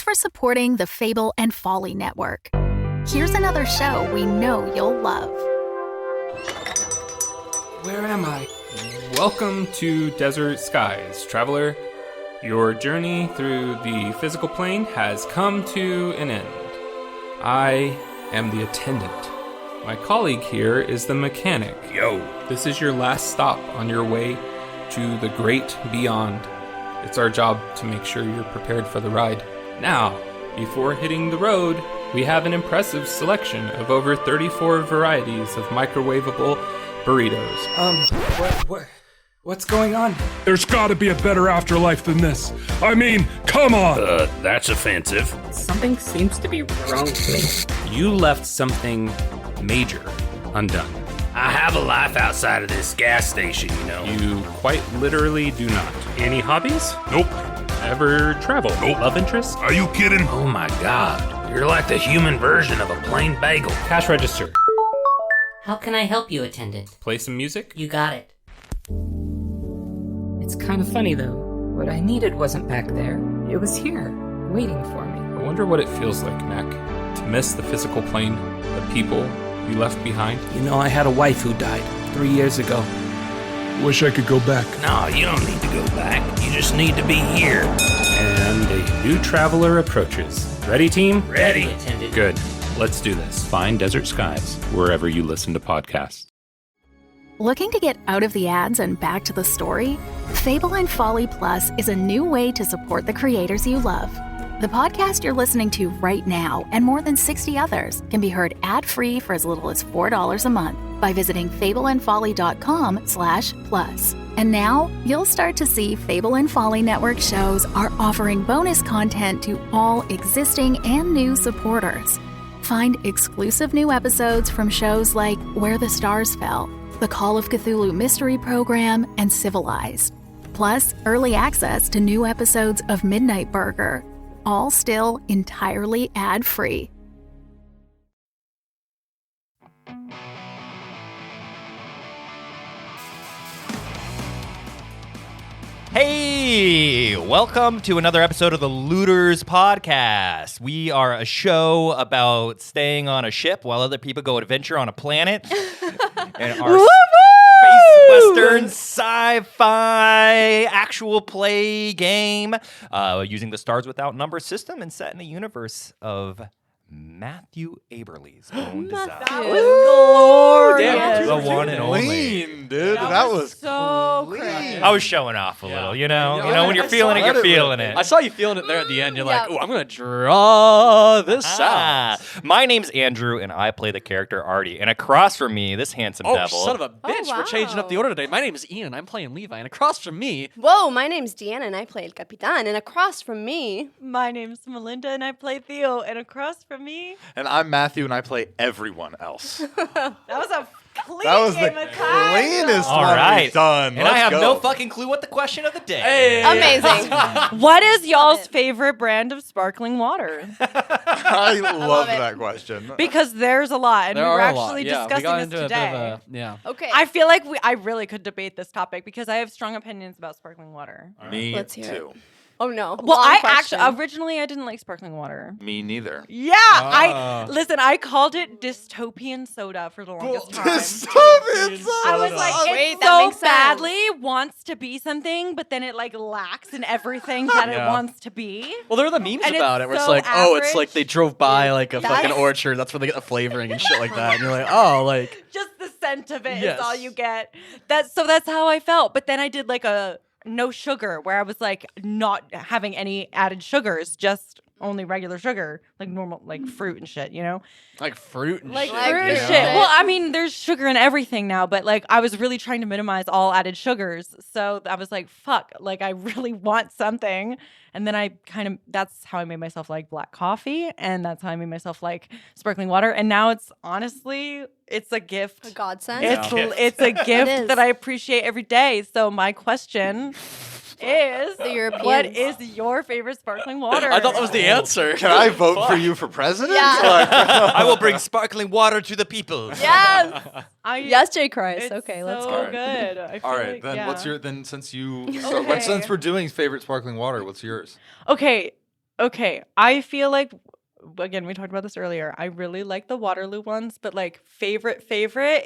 for supporting the Fable and Folly Network. Here's another show we know you'll love. Where am I? Welcome to Desert Skies, traveler. Your journey through the physical plane has come to an end. I am the attendant. My colleague here is the mechanic. Yo. This is your last stop on your way to the great beyond. It's our job to make sure you're prepared for the ride. Now, before hitting the road, we have an impressive selection of over 34 varieties of microwavable burritos. What's going on? There's gotta be a better afterlife than this. I mean, come on! That's offensive. Something seems to be wrong with me. You left something major undone. I have a life outside of this gas station, you know. You quite literally do not. Any hobbies? Nope. Ever travel? Nope. Love interest? Are you kidding? Oh my god. You're like the human version of a plain bagel. Cash register. How can I help you, attendant? Play some music. You got it. It's kind of funny, though. What I needed wasn't back there. It was here, waiting for me. I wonder what it feels like, Mac, to miss the physical plane, the people you left behind. You know, I had a wife who died 3 years ago. Wish I could go back. No, you don't need to go back. You just need to be here. And a new traveler approaches. Ready, team? Ready. Attendant. Good. Let's do this. Find Desert Skies wherever you listen to podcasts. Looking to get out of the ads and back to the story? Fable and Folly Plus is a new way to support the creators you love. The podcast you're listening to right now and more than 60 others can be heard ad-free for as little as $4 a month by visiting fableandfolly.com/plus. And now, you'll start to see Fable and Folly Network shows are offering bonus content to all existing and new supporters. Find exclusive new episodes from shows like Where the Stars Fell, the Call of Cthulhu Mystery Program, and Civilized. Plus, early access to new episodes of Midnight Burger, all still entirely ad-free. Hey, welcome to another episode of the Looters Podcast. We are a show about staying on a ship while other people go adventure on a planet. And our space western sci-fi actual play game using the Stars Without Number system and set in the universe of Mathew Aberly's own design. That was glorious. The one and only. Clean, dude. That was so clean. crazy. I was showing off a little, you know? Yeah, You know, when you're feeling it, you're feeling it. I saw you feeling it there at the end. You're like, oh, I'm going to draw this out. My name's Andrew, and I play the character Ardi. And across from me, this handsome devil. Son of a bitch. Oh, wow. We're changing up the order today. My name is Ian. I'm playing Levi. And across from me... Whoa, my name's Deanna and I play Capitan. And across from me... My name's Melinda and I play Theo. And across from me... And I'm Mathew and I play everyone else. That was a clean That was the game of cards. cleanest All one right. we've done. And I have Let's no go. fucking clue what the question of the day Hey. is. Amazing. What is y'all's favorite brand of sparkling water? I love that question. Because there's a lot, and There we were are a lot. actually Yeah, we got discussing into this a bit of today. yeah. Okay. I feel like I really could debate this topic because I have strong opinions about sparkling water. Me Let's hear too. it. Oh, no. Well, Long I question. actually originally I didn't like sparkling water. Me neither. Yeah, I called it dystopian soda for the longest time. I was like, it Wait, that so makes sense. badly wants to be something, but then it like lacks in everything that it wants to be. Well, there are the memes And about it's it where it's so like, oh, it's like average. they drove by like a fucking Yes. orchard. That's where they get the flavoring and shit like that. And you're like, oh, like... Just the scent of it is Yes. all you get. That's how I felt. But then I did like a no sugar where I was like not having any added sugars, just only regular sugar, like normal, like fruit and shit, you know? Like fruit and Like shit. fruit and yeah. shit. Well, I mean, there's sugar in everything now, but like I was really trying to minimize all added sugars. So I was like, fuck, like I really want something. And then that's how I made myself like black coffee. And that's how I made myself like sparkling water. And now it's honestly, it's a gift. A godsend. It's a gift is. that I appreciate every day. So my question is, The Europeans. what is your favorite sparkling water? I thought that was the answer. Can I vote for you for president? Yeah. I will bring sparkling water to the people. Yes. Yes, Jay Christ. It's Okay, let's so go. good. I feel All right, like, then yeah. what's your since Okay. since we're doing favorite sparkling water, what's yours? Okay, Okay, I feel like, again, we talked about this earlier. I really like the Waterloo ones, but like favorite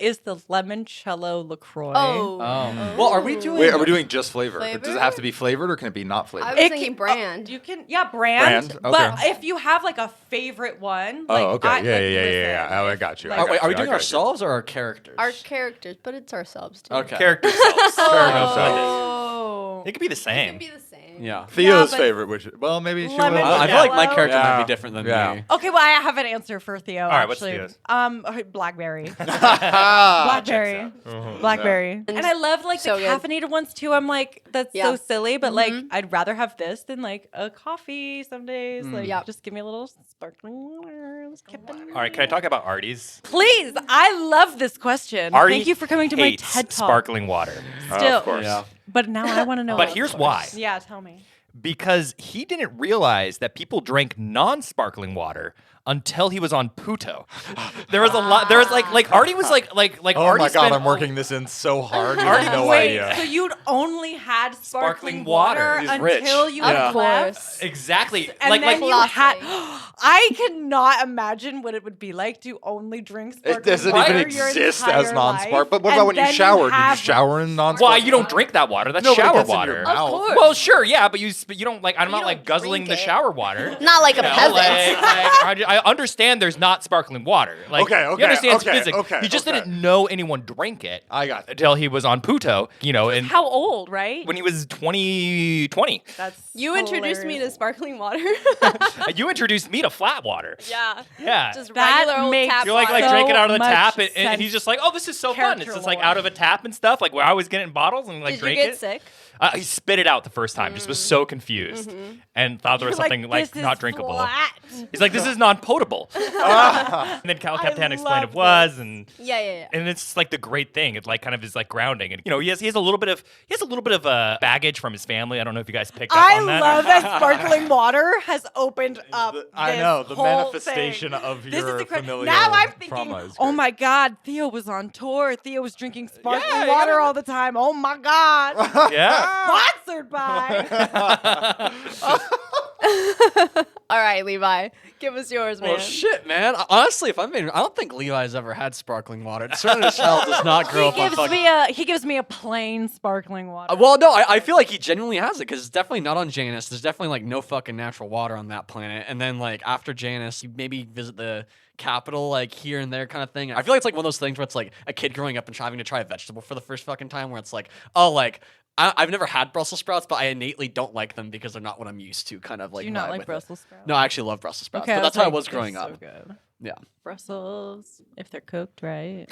is the limoncello LaCroix. Well, are we doing? Wait, are we doing just flavor? Flavor? Does it have to be flavored or can it be not flavored? I was thinking brand. You can, brand. Brand? But Okay. if you have like a favorite one, like, Oh, okay. I, Yeah. Oh, I got you. Like- Are we doing I got you. ourselves or our characters? Our characters, but it's ourselves too. Okay. Character selves. Oh. It could be the It same. could be the same. Yeah. Theo's but- favorit, which maybe she will. Lemon I feel like my Jello? character might Yeah. be different than Yeah. me. Okay, well, I have an answer for Theo. All right, what's actually. Theo's? Blackberry. Ah, Blackberry. Blackberry. And I love like So the good. caffeinated ones too. I'm like, that's Yeah. so silly, but like I'd rather have this than like a coffee some days. Like Yep. just give me a little sparkling water. All right, can I talk about Ardi's? Please, I love this question. Ardi Thank you for coming to my hates TED Talk. sparkling water. Still, of course. Yeah. but now I want to know. But what- here's why. Yeah, tell me. Because he didn't realize that people drank non-sparkling water until he was on Puto. There was a lot. There was like Ardi was like Oh Ardi my god, spent- I'm working this in so hard. You Ardi- have no Wait, idea. so you'd only had Sparkling sparkling water. water He's until rich. you Yeah. had Of left? course. Exactly. And like then like you had. Classy. I cannot imagine what it would be like to only drink sparkling It doesn't water even your exist entire as non-spark. life, But what and about when you then shower? Do you have- shower in non-spark? why you don't drink that water? That's No, but it shower gets in water. your mouth. course. Well, sure, yeah, but you don't like. I'm You not don't like guzzling drink the it. shower water. Not like a You know, peasant. I understand there's not sparkling water. Like, Okay, he understands okay, physics. okay, he just okay. didn't know anyone drank it I got it. until he was on Puto. You know, and How old, right? when he was 20. That's You introduced me to hilarious. sparkling water. You introduced me to flat water. yeah. Yeah. Just That regular old makes tap You're like water. So drinking out of the much tap, and sense. he's just like, "Oh, this is so fun." It's just like out of a tap and stuff. Like where I was getting bottles and like Did you drink get it. sick? He spit it out the first time. Just was so confused and thought there was You're something like "This is not drinkable. flat." He's like, "This is non-potable." And then Capitan explained it was, and Yeah. and it's just like the great thing. It like kind of is like grounding, and you know he has a little bit of baggage from his family. I don't know if you guys picked up I on that. love that sparkling water has opened up. I this know, the whole manifestation thing. of This your is incredible. familial Now I'm thinking, trauma is oh great. my God, Theo was on tour. Theo was drinking sparkling Yeah, water yeah. all the time. Oh my God. Yeah. Sponsored by. All right, Levi. Give us yours, man. Well, shit, man. Honestly, if I'm being, I don't think Levi's ever had sparkling water. It certainly as hell does not grow up on fucking. He gives me a plain sparkling water. Well, no, I feel like he genuinely has it because it's definitely not on Janus. There's definitely like no fucking natural water on that planet. And then like after Janus, you maybe visit the capital like here and there kind of thing. I feel like it's like one of those things where it's like a kid growing up and having to try a vegetable for the first fucking time, where it's like, oh, like I've never had Brussels sprouts, but I innately don't like them because they're not what I'm used to. Kind of like. Do you not vibe like with it. Brussels sprouts? No, I actually love Brussels sprouts, Okay, but that's how I like, was growing they're up. So good. Yeah. Brussels, if they're cooked right.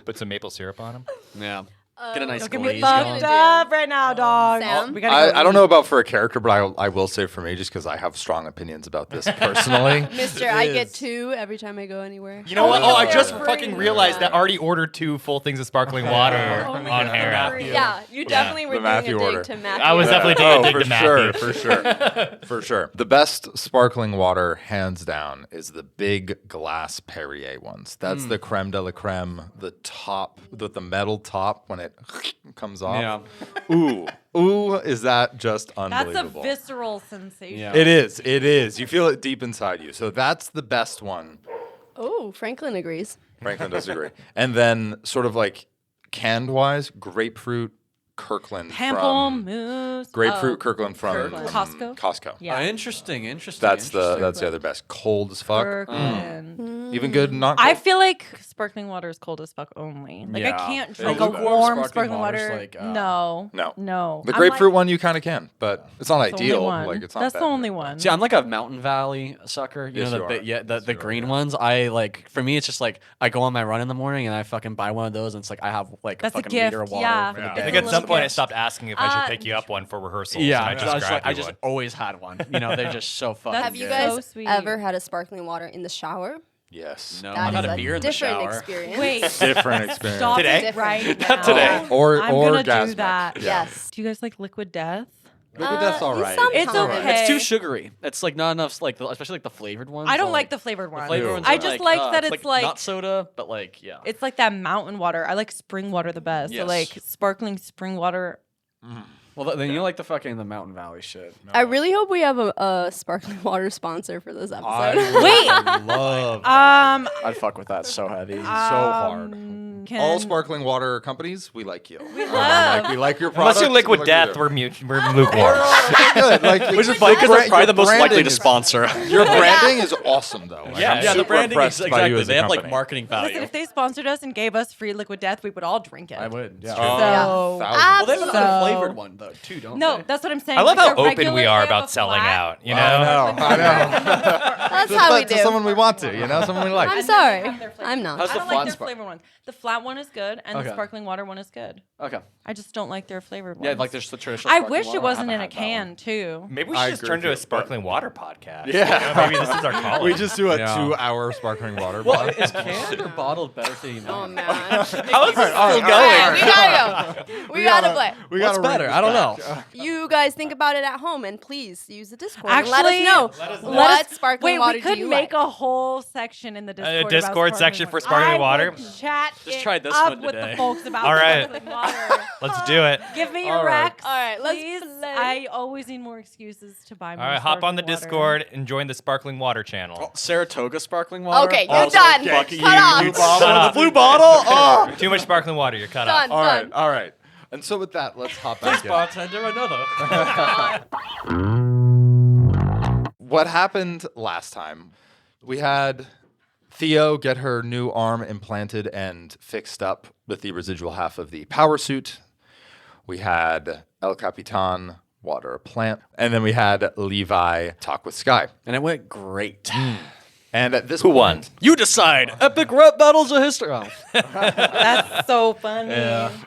Put some maple syrup on him. Yeah. Get a nice Don't get me glaze fucked going. up right now, dog. Sam? We gotta go I don't eat. know about for a character, but I will say for me, just because I have strong opinions about this personally. Mister, I get 2 every time I go anywhere. You know what? Oh, Oh, I yeah. just Free. fucking realized that Ardi ordered 2 full things of sparkling water on air. Yeah, you definitely were The doing Matthew a dig order. to Matthew. I was definitely doing a dig for to Matthew. sure, for sure, for sure. The best sparkling water, hands down, is the big glass Perrier ones. That's the creme de la creme, the top, the metal top when it comes off. Yeah. Ooh, is that just That's unbelievable? a visceral sensation. Yeah. It is. You feel it deep inside you. So that's the best one. Oh, Franklin agrees. Franklin does agree. And then sort of like canned wise, grapefruit Kirkland Pamplemousse. grapefruit Kirkland from Kirkland. Costco? Costco. Yeah. Interesting. That's the other best. Cold as fuck. Kirkland. Even good, not cold. I feel like sparkling water is cold as fuck only. Like Yeah. I can't And drink a lukewarm warm sparkling sparkling water's water. like, No. No. The I'm grapefruit like, one you kind of can, but it's not that's the only ideal. one. Like it's not That's bad. the only one. See, I'm like a Mountain Valley sucker. You Yes, know, you are. the Yes, you are, green yeah. ones. I like. For me, it's just like I go on my run in the morning and I fucking buy one of those, and it's like I have like That's a a fucking liter of gift, water. yeah. For the Yeah. day. I think It's at a some little point I gift. stopped asking if I should pick you up one for rehearsals. Yeah, and I I just just one. always had one. You know, they're just so fucking. Have you good. guys So sweet. ever had a sparkling water in the shower? Yes. No, That I've had is a beer in the different shower. experience. Wait. Different experience. Stop Today? it right now. Not today. Or I'm or gonna gas do that. Yeah. Yes. Do you guys like Liquid Death? Liquid Death's all right. It's sometimes. okay. It's too sugary. It's like not enough, like especially like the flavored ones. I don't like the flavored one. flavored ones. I are just like that it's it's like not soda, but like yeah. it's like that mountain water. I like spring water the best. So Yes. like sparkling spring water. Well, then you like the Mountain Valley shit. I really hope we have a sparkling water sponsor for this episode. I love. I'd fuck with that so heavy, so hard. All sparkling water companies, we like you. We love. We like your product. Unless you're Liquid Death, we're lukewarm. Good. Which is funny because they're probably the most likely to sponsor. Your branding is awesome, though. Like, I'm the super branding impressed is by you exactly. as They a have like company. marketing value. Listen, if they sponsored us and gave us free Liquid Death, we would all drink it. I would. Yeah. So, Well, they have an unflavored one though too, don't they? No, that's what I'm saying. I love Like how a open regular, we are they have about a selling flat. out. You know. I know. That's how we do. To someone we want to, someone we like. I'm sorry. I'm not. How's I the don't flat like their spark? flavored ones. The flat one is good, and Okay. the sparkling water one is good. Okay. I just don't like their flavored ones. Yeah, like there's the traditional. I sparkling wish water. it wasn't I in a haven't had that one. can too. Maybe we I should just agree turn to a with you, sparkling water podcast. Yeah. Maybe this is our calling. We just do a Yeah. 2-hour sparkling water. Well, podcast. is canned or bottled better for you? Oh man. How is this still All going? right, we gotta go. We gotta play. We What's gotta better? read I don't know. this back. You guys think about it at home, and please use the Discord. Actually, and let us know what sparkling Wait, water we could do you make like. a whole section in the Discord. A about Discord section for sparkling water? I would chat Just it tried this up one with today. the folks about All right. sparkling water. Let's do it. Give me All your right. Rex. All right, let's please. play. I always need more excuses to buy more. All right, hop on the sparkling water. Discord and join the sparkling water channel. Saratoga sparkling water. Okay, Oh, you're done. fuck Cut you. off. Blue Shut bottle. up. The blue bottle. Oh. Too much sparkling water. You're cut Done. off. All right. And so with that, let's hop back in. Bartender, another. What happened last time? We had Theo get her new arm implanted and fixed up with the residual half of the power suit. We had El Capitan water a plant. And then we had Levi talk with Sky. And it went great. And at this Who point, won? You decide. Epic rap battles of history. Oh. That's so funny.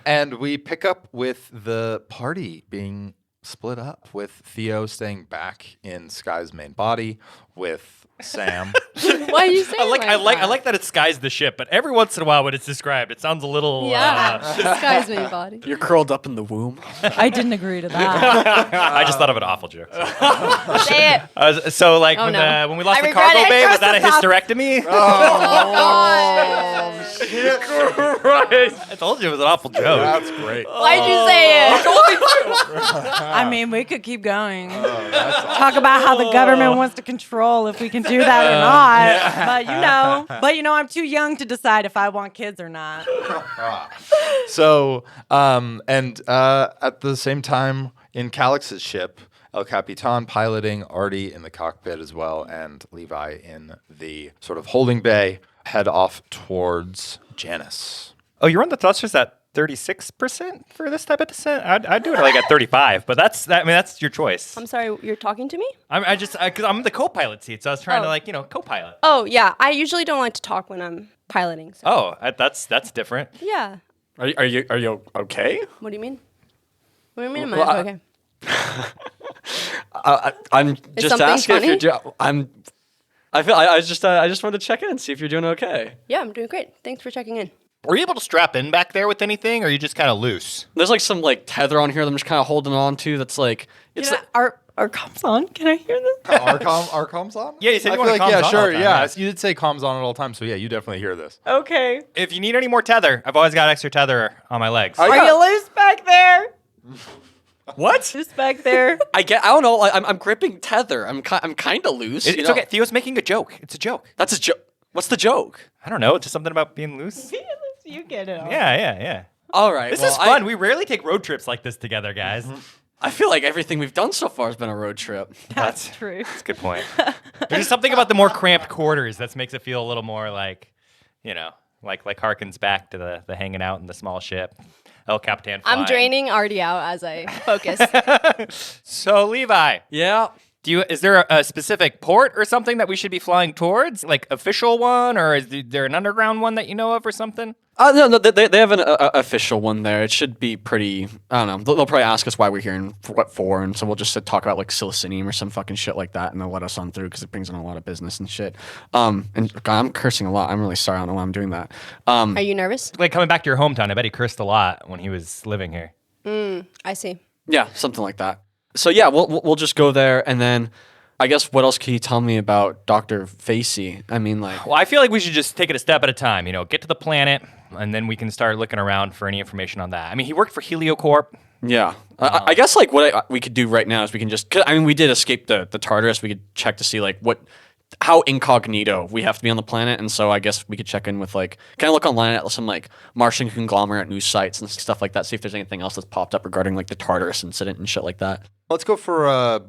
And we pick up with the party being split up, with Theo staying back in Sky's main body, with Sam. Why are you saying I like that it skies the ship, but every once in a while when it's described, it sounds a little. Sky's main body. You're curled up in the womb. I didn't agree to that. I just thought of an awful joke. Say it. So like Oh, when, no. when we lost I the regret cargo it. bay, was Cross that a the top. hysterectomy? Oh, shit. I told you it was an awful joke. That's great. Why'd you say it? I mean, we could keep going. Talk about how the government wants to control if we can do that or not. But you know, I'm too young to decide if I want kids or not. So, at the same time, in Calix's ship, El Capitan piloting, Ardi in the cockpit as well, and Levi in the sort of holding bay, head off towards Janus. Oh, you run the thrusters at 36% for this type of descent? I'd do it like at 35, but that's your choice. I'm sorry, you're talking to me? Because I'm the co-pilot seat, so I was trying to co-pilot. Oh, yeah. I usually don't like to talk when I'm piloting. So. Oh, that's different. Yeah. Are you okay? What do you mean? What do you mean? Well, Am I okay? I'm Is just something asking funny? if you're. I just wanted to check in and see if you're doing okay. Yeah, I'm doing great. Thanks for checking in. Were you able to strap in back there with anything, or are you just kind of loose? There's like some like tether on here that I'm just kind of holding on to. That's like it's. Our comms on? Can I hear this? Our comms on? Yeah, you said you I feel wanted like, comms yeah, on all sure, the time, yeah. yeah. You did say comms on at all times, so yeah, you definitely hear this. Okay. If you need any more tether, I've always got extra tether on my legs. Are you loose back there? What? Loose back there? I don't know. I'm gripping tether. I'm kind of loose. It's okay. Theo's making a joke. It's a joke. That's a joke. What's the joke? I don't know. It's just something about being loose. You get it. Yeah. All right. This well, is fun. We rarely take road trips like this together, guys. I feel like everything we've done so far has been a road trip. That's true. That's a good point. There's just something about the more cramped quarters that makes it feel a little more like, like harkens back to the hanging out in the small ship. El Capitan flying. I'm draining Ardi out as I focus. So, Levi. Yeah. Is there a specific port or something that we should be flying towards? Like official one, or is there an underground one that you know of or something? No, they have an official one there. It should be pretty. I don't know. They'll probably ask us why we're here and for what for, and so we'll just talk about like Silicinium or some fucking shit like that, and they'll let us on through because it brings in a lot of business and shit. And God, I'm cursing a lot. I'm really sorry. I don't know why I'm doing that. Are you nervous? Like coming back to your hometown, I bet he cursed a lot when he was living here. I see. Yeah, something like that. So yeah, we'll just go there, and then I guess what else can you tell me about Dr. Facey? I mean, like... Well, I feel like we should just take it a step at a time, get to the planet, and then we can start looking around for any information on that. I mean, he worked for HelioCorp. Yeah. I guess, like, what we could do right now is we can just... we did escape the Tartarus. We could check to see, like, how incognito we have to be on the planet, and so I guess we could check in with, like, kind of look online at some, like, Martian conglomerate news sites and stuff like that, see if there's anything else that's popped up regarding, like, the Tartarus incident and shit like that. Let's go for a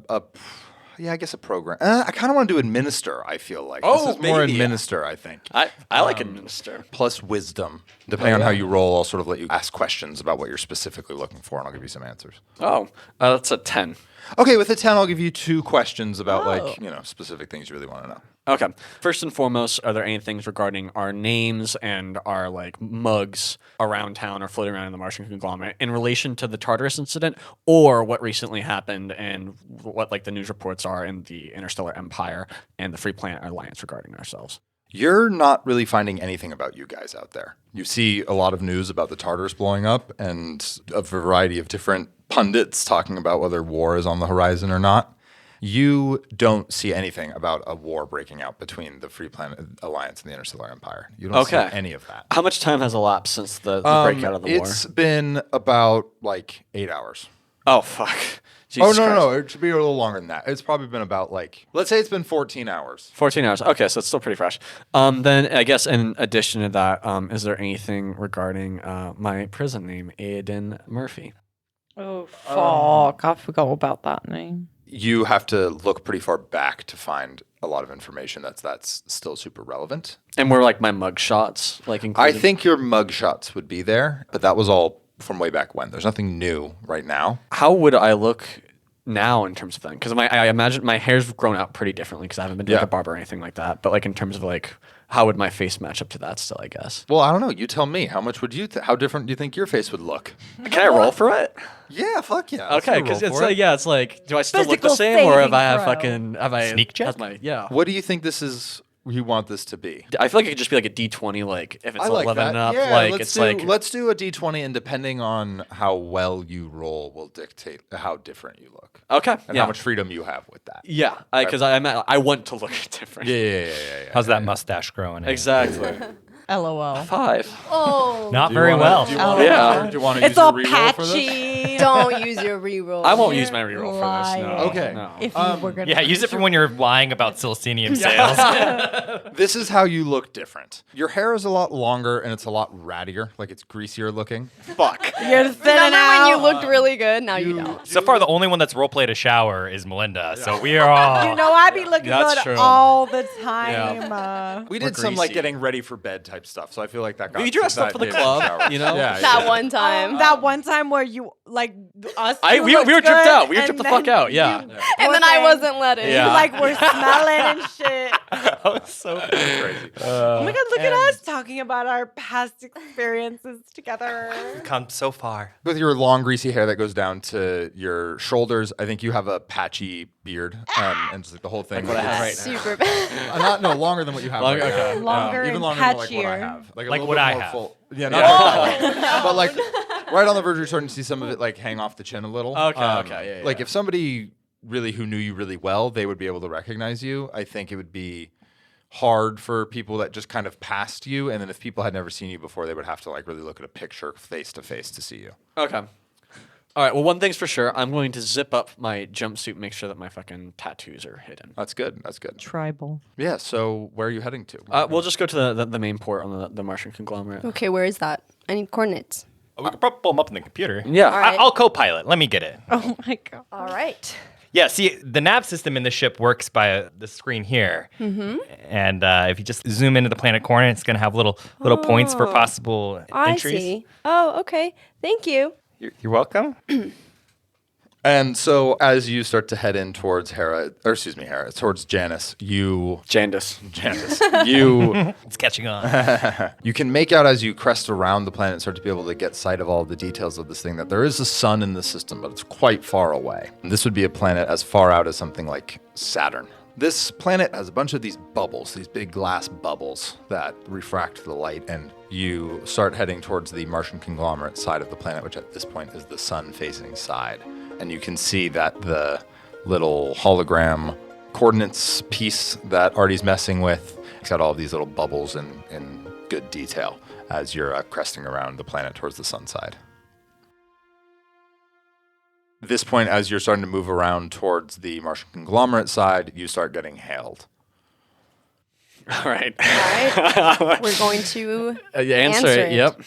program. I kind of want to do administer, I feel like. Oh, this is more maybe. administer, I think. I like administer. Plus wisdom. Depending on how you roll, I'll sort of let you ask questions about what you're specifically looking for, and I'll give you some answers. Oh, that's a 10. Okay, with a 10, I'll give you 2 questions about, specific things you really want to know. Okay. First and foremost, are there any things regarding our names and our, like, mugs around town or floating around in the Martian conglomerate in relation to the Tartarus incident or what recently happened and what, like, the news reports are in the Interstellar Empire and the Free Planet Alliance regarding ourselves? You're not really finding anything about you guys out there. You see a lot of news about the Tartarus blowing up and a variety of different pundits talking about whether war is on the horizon or not. You don't see anything about a war breaking out between the Free Planet Alliance and the Interstellar Empire. You don't see any of that. How much time has elapsed since the breakout of the war? It's been about, 8 hours. Oh, fuck. Jesus No. It should be a little longer than that. It's probably been about, let's say it's been 14 hours. 14 hours. Okay, so it's still pretty fresh. Then I guess in addition to that, is there anything regarding my prison name, Aiden Murphy? Oh, fuck. I forgot about that name. You have to look pretty far back to find a lot of information that's still super relevant. And were, like, my mug shots, included? I think your mug shots would be there, but that was all from way back when. There's nothing new right now. How would I look now in terms of that? Because I imagine my hair's grown out pretty differently because I haven't been to a barber or anything like that. But, like, in terms of, like, how would my face match up to that still, I guess? Well, I don't know. You tell me. How much would how different do you think your face would look? Can I roll for it? Yeah, fuck yeah. Okay, because it's like, do I still look the same, or have I sneak check? What do you think this is? You want this to be? I feel like it could just be like a D20, like if it's 11 and up, let's do a D20, and depending on how well you roll, will dictate how different you look. Okay, and how much freedom you have with that. Yeah, because I want to look different. Yeah. How's that mustache growing? Exactly. LOL. 5. Oh. Not very well. Do you want to use your reroll for this? Don't use your reroll. I won't use my reroll for this. No. Okay. No. If you were gonna use it for when you're lying about Silcinium sales. This is how you look different. Your hair is a lot longer and it's a lot rattier, like it's greasier looking. Fuck. You're thinning Remember out. when you looked really good? Now you don't. So far, the only one that's roleplayed a shower is Melinda. So we are all. I be looking That's good true. all the time. We did some greasy. getting ready for bed type stuff, so I feel like that got. You dressed up for the club, you know? Yeah, That one time. That one time where you us. We were dripped out. We were dripped the fuck out. Yeah. And then I wasn't letting. Yeah. You we're smelling and shit. That was so crazy. Oh my god, look at us talking about our past experiences together. We've come so far. With your long greasy hair that goes down to your shoulders, I think you have a patchy beard, and just, the whole thing. Like what I have right now. Super bad. Longer than what you have. Longer, right okay. now. Longer even and longer than what I patchier. have. Like Like a what little I bit more have. full. Yeah, not but like right on the verge, you're starting to see some of it hang off the chin a little. Okay, Like if somebody really who knew you really well, they would be able to recognize you. I think it would be hard for people that just kind of passed you, and then if people had never seen you before, they would have to really look at a picture face to face to see you. Okay. All right. Well, one thing's for sure. I'm going to zip up my jumpsuit, make sure that my fucking tattoos are hidden. That's good. Tribal. Yeah. So where are you heading to? We'll just go to the main port on the Martian conglomerate. Okay, where is that? I need coordinates. We could probably pull them up in the computer. Yeah. All right. I'll co-pilot. Let me get it. Oh my god. All right. Yeah, see, the nav system in the ship works by the screen here. Mm-hmm. And if you just zoom into the planet corner, it's going to have little points for possible entries. I see. Oh, okay. Thank you. You're welcome. And so as you start to head in towards towards Janice, Jandis. It's catching on. You can make out as you crest around the planet and start to be able to get sight of all the details of this thing that there is a sun in the system, but it's quite far away. And this would be a planet as far out as something like Saturn. This planet has a bunch of these bubbles, these big glass bubbles that refract the light, and you start heading towards the Martian conglomerate side of the planet, which at this point is the sun-facing side. And you can see that the little hologram coordinates piece that Ardi's messing with. It's got all of these little bubbles in good detail as you're cresting around the planet towards the sun side. At this point, as you're starting to move around towards the Martian conglomerate side, you start getting hailed. All right. We're going to answer it. Yep.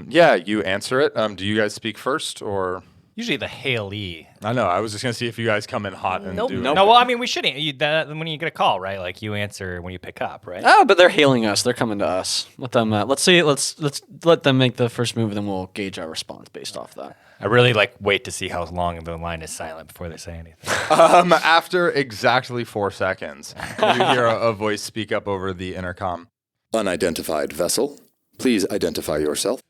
Yeah, you answer it. Do you guys speak first, or? Usually the hailee. I know. I was just gonna see if you guys come in hot and do. No, well, I mean, we shouldn't. When you get a call, right? Like you answer when you pick up, right? Oh, but they're hailing us. They're coming to us. Let them. Let's let them make the first move, and then we'll gauge our response based off that. I really wait to see how long the line is silent before they say anything. After exactly 4 seconds, you hear a voice speak up over the intercom. Unidentified vessel. Please identify yourself.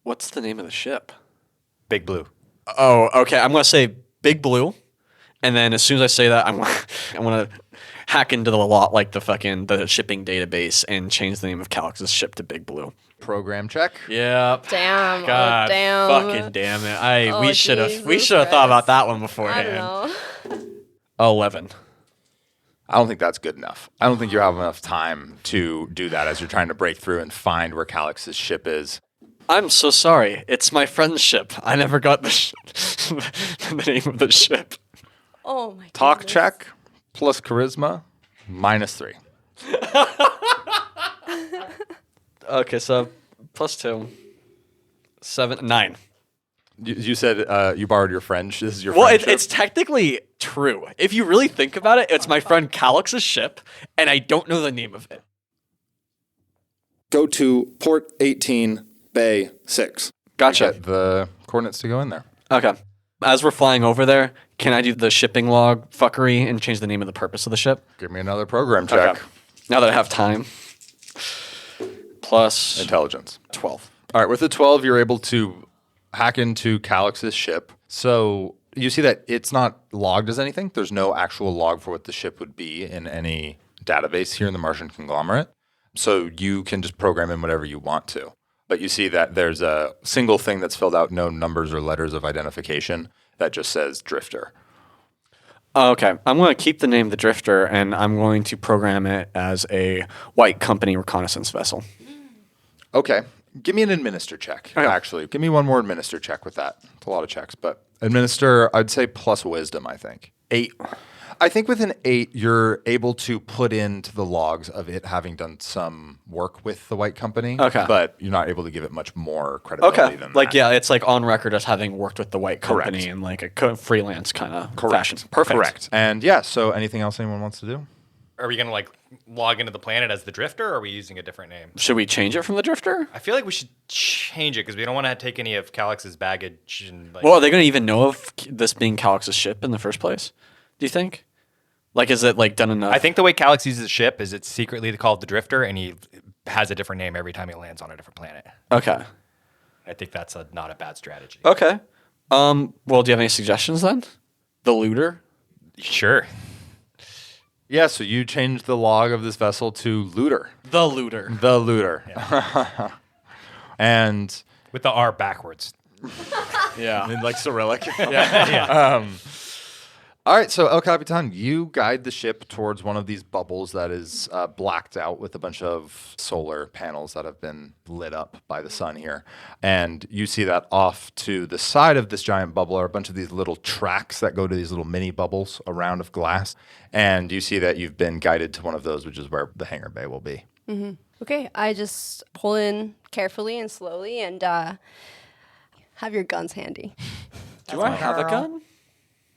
What's the name of the ship? Big Blue. Oh, okay. I'm gonna say Big Blue, and then as soon as I say that, I'm gonna hack into the shipping database and change the name of Calyx's ship to Big Blue. Program check. Yep. Damn. God, damn. fucking damn it. We should have thought about that one beforehand. I don't know. 11. I don't think that's good enough. I don't think you have enough time to do that as you're trying to break through and find where Calyx's ship is. I'm so sorry. It's my friend's ship. I never got the name of the ship. Oh my god. Talk check plus charisma -3. Okay, so +2. 7, 9. You said you borrowed your friend. This is your Well, friend's ship? it's technically true. If you really think about it, it's my friend Calyx's ship, and I don't know the name of it. Go to port 18, bay 6. Gotcha. Get the coordinates to go in there. Okay. As we're flying over there, can I do the shipping log fuckery and change the name of the purpose of the ship? Give me another program check. Okay. Now that I have time. Plus intelligence. 12. All right, with the 12, you're able to hack into Calyx's ship. So you see that it's not logged as anything. There's no actual log for what the ship would be in any database here in the Martian conglomerate. So you can just program in whatever you want to. But you see that there's a single thing that's filled out, no numbers or letters of identification, that just says Drifter. Okay. I'm going to keep the name the Drifter, and I'm going to program it as a White Company reconnaissance vessel. Okay. Give me an administer check, actually. Give me one more administer check with that. It's a lot of checks, but administer, I'd say plus wisdom, I think. 8. I think with an 8, you're able to put into the logs of it having done some work with the White Company. Okay. But you're not able to give it much more credibility than that. Yeah, it's on record as having worked with the White Company in a freelance kind of fashion. Perfect. Correct. And yeah, so anything else anyone wants to do? Are we going to log into the planet as the Drifter, or are we using a different name? Should we change it from the Drifter? I feel like we should change it because we don't want to take any of Calyx's baggage. And Well, are they going to even know of this being Calyx's ship in the first place? Do you think? Is it done enough? I think the way Calyx uses the ship is it's secretly called the Drifter, and he has a different name every time he lands on a different planet. Okay. I think that's not a bad strategy. Okay. Well, do you have any suggestions then? The Looter? Sure. Yeah, so you change the log of this vessel to Looter. The Looter. The Looter. Yeah. And with the R backwards. Yeah. And Cyrillic. Yeah. All right, so El Capitan, you guide the ship towards one of these bubbles that is blacked out with a bunch of solar panels that have been lit up by the sun here. And you see that off to the side of this giant bubble are a bunch of these little tracks that go to these little mini bubbles around of glass. And you see that you've been guided to one of those, which is where the hangar bay will be. Mm-hmm. Okay, I just pull in carefully and slowly and have your guns handy. Do I have a gun?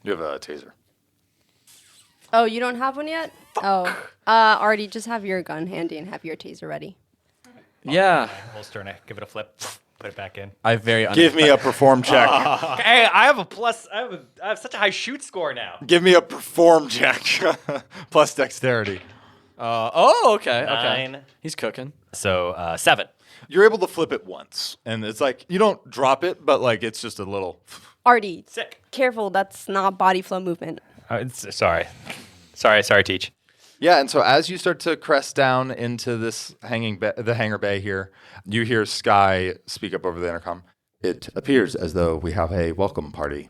You have a taser. Oh, you don't have one yet? Fuck. Oh, Ardi, just have your gun handy and have your taser ready. Yeah. Holster it, give it a flip, put it back in. Give me a perform check. Hey, I have a plus. I have such a high shoot score now. Give me a perform check plus dexterity. Okay. 9. Okay. He's cooking. So 7. You're able to flip it once, and it's you don't drop it, but it's just a little. Ardi, sick. Careful, that's not body flow movement. Sorry, Teach. Yeah, and so as you start to crest down into this the hangar bay here, you hear Sky speak up over the intercom. It appears as though we have a welcome party.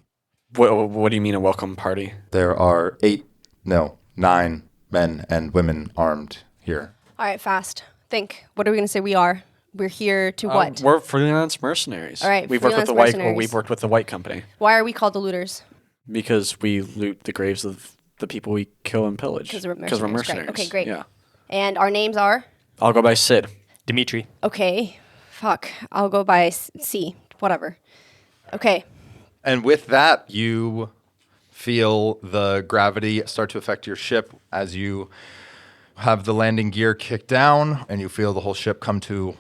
What do you mean a welcome party? There are 8 No, 9 men and women armed here. All right, fast. Think. What are we going to say we are? We're here to what? We're freelance mercenaries. All right, we've worked with the freelance white. Or mercenaries. we've worked with the white company Why are we called the looters? because we loot the graves of the people we kill and pillage. Because we're mercenaries. mercenaries. Great. Okay, great. Yeah. And our names are? I'll go by Sid. Dimitri. Okay. Fuck. I'll go by C. Whatever. Okay. And with that, you feel the gravity start to affect your ship as you have the landing gear kick down, and you feel the whole ship come to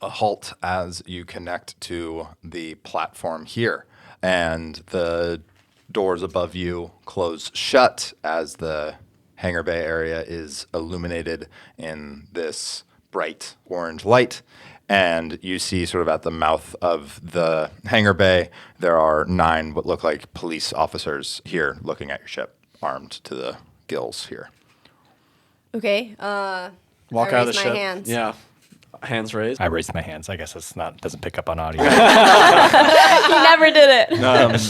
a halt as you connect to the platform here. And the doors above you close shut as the hangar bay area is illuminated in this bright orange light. And you see sort of at the mouth of the hangar bay, there are 9 what look like police officers here looking at your ship, armed to the gills here. Okay. Walk I out of the raise my ship. hands. Yeah. Hands raised. I raised my hands. I guess it's doesn't pick up on audio. He never did it.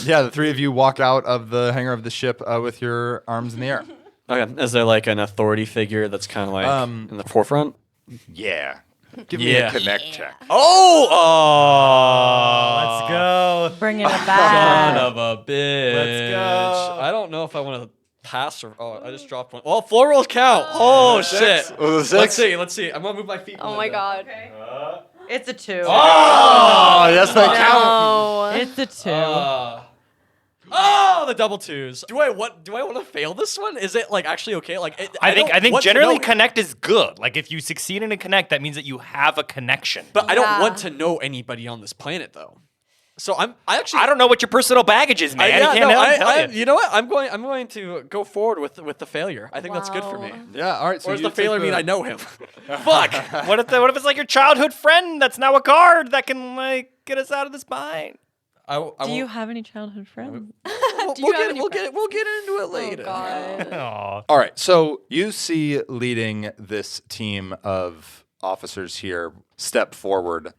Yeah, the 3 of you walk out of the hangar of the ship with your arms in the air. Okay. Is there like an authority figure that's kind of like in the forefront? Yeah. Give me a connect check. Let's go. Bringing it back. Son of a bitch. Let's go. I don't know if I want to pass or... Oh, I just dropped one. Well, floor rolls count. Oh, shit. Was it 6? Let's see. I'm going to move my feet. Oh my god. It's a 2. Oh, that's not count. No. It's a 2. The double 2s. Do I want to fail this one? Is it like actually okay? Like I don't think want to generally know- connect is good. Like if you succeed in a connect, that means that you have a connection. But I don't Yeah. want to know anybody on this planet though. So I don't know what your personal baggage is, man. I can't tell you. You know what? I'm going to go forward with the failure. I think that's good for me. Yeah, all right. So Or does you the failure take mean I know him? Fuck. What if it's like your childhood friend that's now a guard that can like get us out of this bind? Do you have any childhood friends? We'll get into it later. Aw. All right, so you see leading this team of officers here step forward.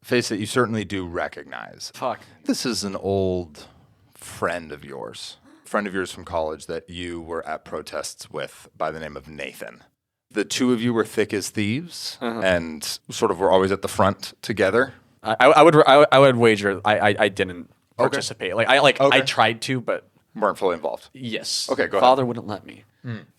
Face that you certainly do recognize. Fuck. This is an old friend of yours from college that you were at protests with by the name of Nathan. The 2 of you were thick as thieves and sort of were always at the front together. I would wager I didn't participate. I tried to, but weren't fully involved. Yes. Okay, go ahead. Father wouldn't let me.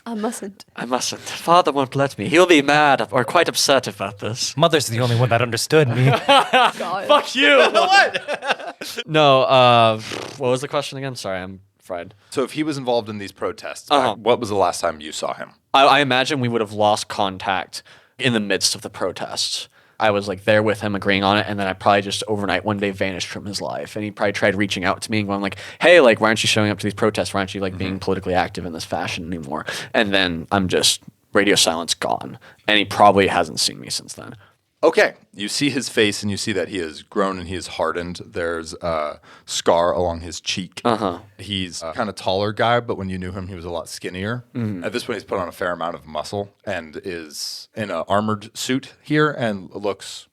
I mustn't. Father won't let me. He'll be mad or quite upset about this. Mother's the only one that understood me. God. Fuck you. What? No. What was the question again? Sorry, I'm fried. So if he was involved in these protests, what was the last time you saw him? I imagine we would have lost contact in the midst of the protests. I was like there with him agreeing on it, and then I probably just overnight one day vanished from his life. And he probably tried reaching out to me and going like, hey, like, why aren't you showing up to these protests? Why aren't you like being politically active in this fashion anymore? And then I'm just radio silence gone. And he probably hasn't seen me since then. Okay, you see his face and you see that he has grown and he has hardened. There's a scar along his cheek. He's a kind of taller guy, but when you knew him, he was a lot skinnier. At this point, he's put on a fair amount of muscle and is in an armored suit here and looks,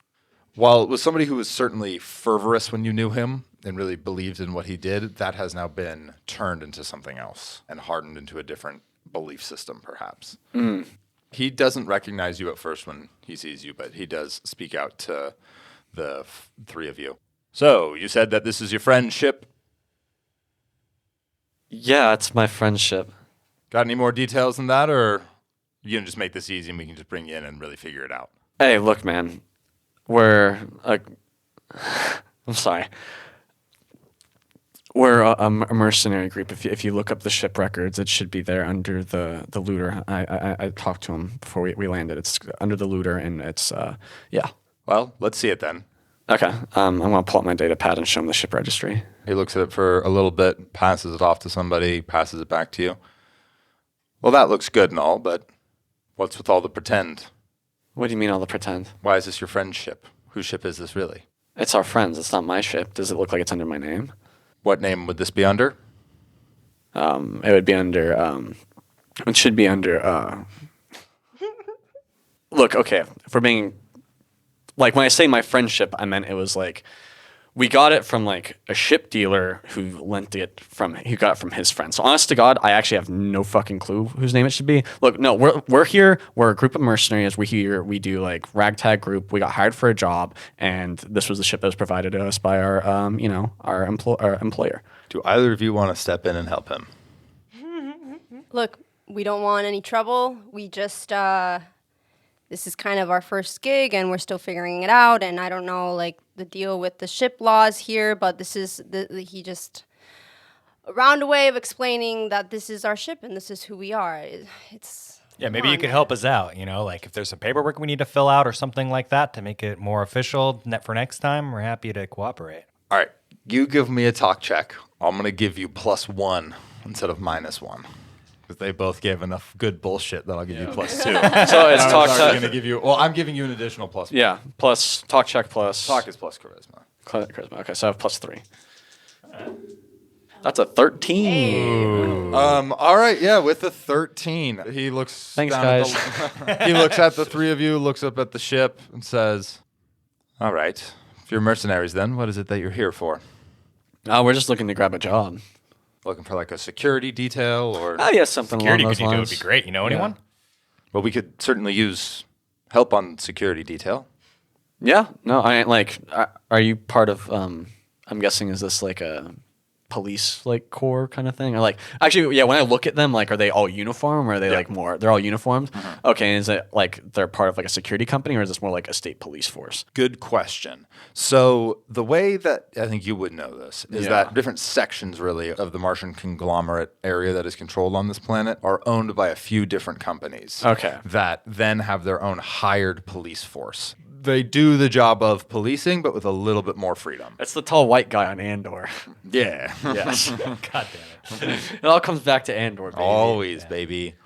while it was somebody who was certainly fervorous when you knew him and really believed in what he did, that has now been turned into something else and hardened into a different belief system, perhaps. He doesn't recognize you at first when he sees you, but he does speak out to the 3 of you. So, you said that this is your friendship? Yeah, it's my friendship. Got any more details than that, or you can just make this easy and we can just bring you in and really figure it out? Hey, look, man. We're I'm sorry. We're a mercenary group. If you look up the ship records, it should be there under the looter. I talked to him before we landed. It's under the looter, and it's, yeah. Well, let's see it then. Okay. I'm going to pull up my data pad and show him the ship registry. He looks at it for a little bit, passes it off to somebody, passes it back to you. Well, that looks good and all, but what's with all the pretend? What do you mean all the pretend? Why is this your friend's ship? Whose ship is this really? It's our friends. It's not my ship. Does it look like it's under my name? What name would this be under? It would be under, it should be under, look, okay, if we're being, like, when I say my friendship, I meant it was like, we got it from like a ship dealer who got it from his friend. So honest to God, I actually have no fucking clue whose name it should be. Look, no, we're here. We're a group of mercenaries. We're here. We do like ragtag group. We got hired for a job, and this was the ship that was provided to us by our our employer. Do either of you want to step in and help him? Look, we don't want any trouble. We just, this is kind of our first gig and we're still figuring it out. And I don't know, like, the deal with the ship laws here, but this is, he just, a roundabout of explaining that this is our ship and this is who we are. It's... Yeah, maybe you could help us out, like if there's some paperwork we need to fill out or something like that to make it more official for next time, we're happy to cooperate. All right, you give me a talk check. I'm going to give you +1 instead of -1. Because they both gave enough good bullshit that I'll give you +2. So it's talk check. Going to give you. Well, I'm giving you an additional +1. Yeah, plus talk check plus. Talk is plus charisma. Charisma. Okay, so I have +3. That's a 13. All right, yeah, with the 13, he looks. Thanks, down guys. He looks at the three of you, looks up at the ship, and says, "All right, if you're mercenaries, then what is it that you're here for? We're just looking to grab a job. Looking for like a security detail or Something Security along those detail would lines. be great. You know anyone? Well, we could certainly use help on security detail. Yeah. No, I ain't like. Are you part of? I'm guessing is this like a police like corps kind of thing? Or like actually, yeah. When I look at them, like, are they all uniform or are they like more? They're all uniformed. Okay. Is it like they're part of like a security company or is this more like a state police force? Good question. So the way that I think you would know this is that different sections really of the Martian conglomerate area that is controlled on this planet are owned by a few different companies. Okay. That then have their own hired police force. They do the job of policing, but with a little bit more freedom. That's the tall white guy on Andor. Yeah. Yes. God damn it. It all comes back to Andor, baby. Always, baby.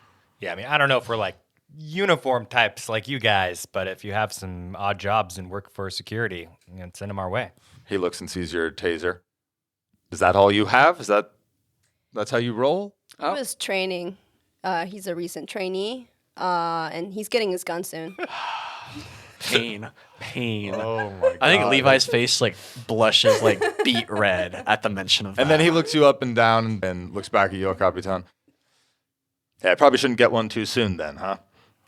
Yeah, I mean, I don't know if we're like uniform types like you guys, but if you have some odd jobs and work for security, send them our way. He looks and sees your taser. Is that all you have? That's how you roll? He was training. He's a recent trainee, and he's getting his gun soon. Pain. Oh my god. I think Levi's face like blushes like beet red at the mention of that. And then he looks you up and down and looks back at you, Capitan. Yeah, I probably shouldn't get one too soon then, huh?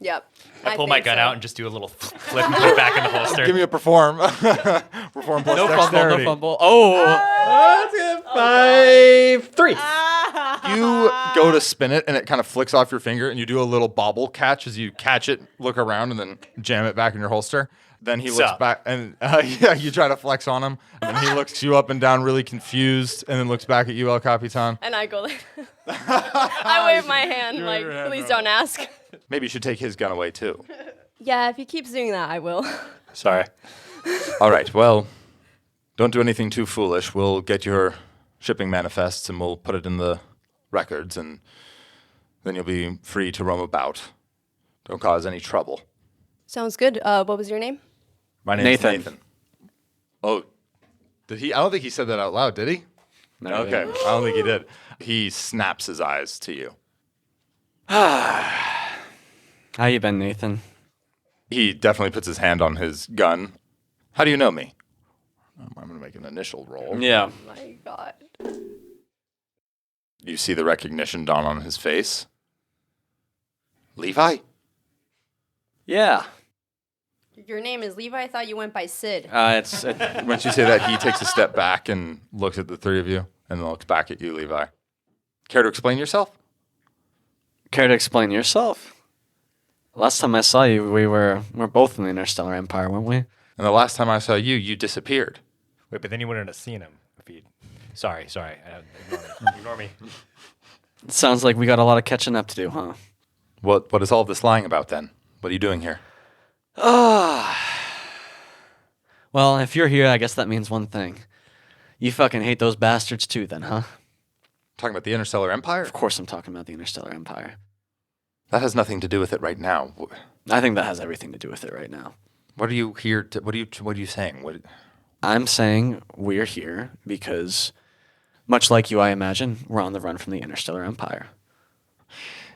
Yep. I pull my gun out and just do a little flip and put it back in the holster. Give me a perform. Perform plus no dexterity. fumble. Oh. That's good. 5, 3. You go to spin it and it kind of flicks off your finger and you do a little bobble catch as you catch it, look around, and then jam it back in your holster. Then he looks back and you try to flex on him. And then he looks you up and down really confused and then looks back at you, El Capitan. And I go like, I wave my hand like, please don't ask. Maybe you should take his gun away too. Yeah, if he keeps doing that, I will. Sorry. All right, well, don't do anything too foolish. We'll get your shipping manifests and we'll put it in the records and then you'll be free to roam about. Don't cause any trouble. Sounds good. What was your name? My name's Nathan. Oh, did he? I don't think he said that out loud, did he? No, okay, I don't think he did. He snaps his eyes to you. How you been, Nathan? He definitely puts his hand on his gun. How do you know me? I'm going to make an initial roll. Yeah. Oh my God. You see the recognition dawn on his face. Levi? Yeah. Your name is Levi? I thought you went by Sid. Once you say that, he takes a step back and looks at the three of you and then looks back at you, Levi. Care to explain yourself? Care to explain yourself? Last time I saw you, we're both in the Interstellar Empire, weren't we? And the last time I saw you, you disappeared. Wait, but then you wouldn't have seen him. If he... Sorry. Ignore me. It sounds like we got a lot of catching up to do, huh? What is all this lying about then? What are you doing here? Well, if you're here, I guess that means one thing. You fucking hate those bastards too then, huh? Talking about the Interstellar Empire? Of course I'm talking about the Interstellar Empire. That has nothing to do with it right now. I think that has everything to do with it right now. What are you here to, what are you saying? I'm saying we're here because, much like you, I imagine, we're on the run from the Interstellar Empire.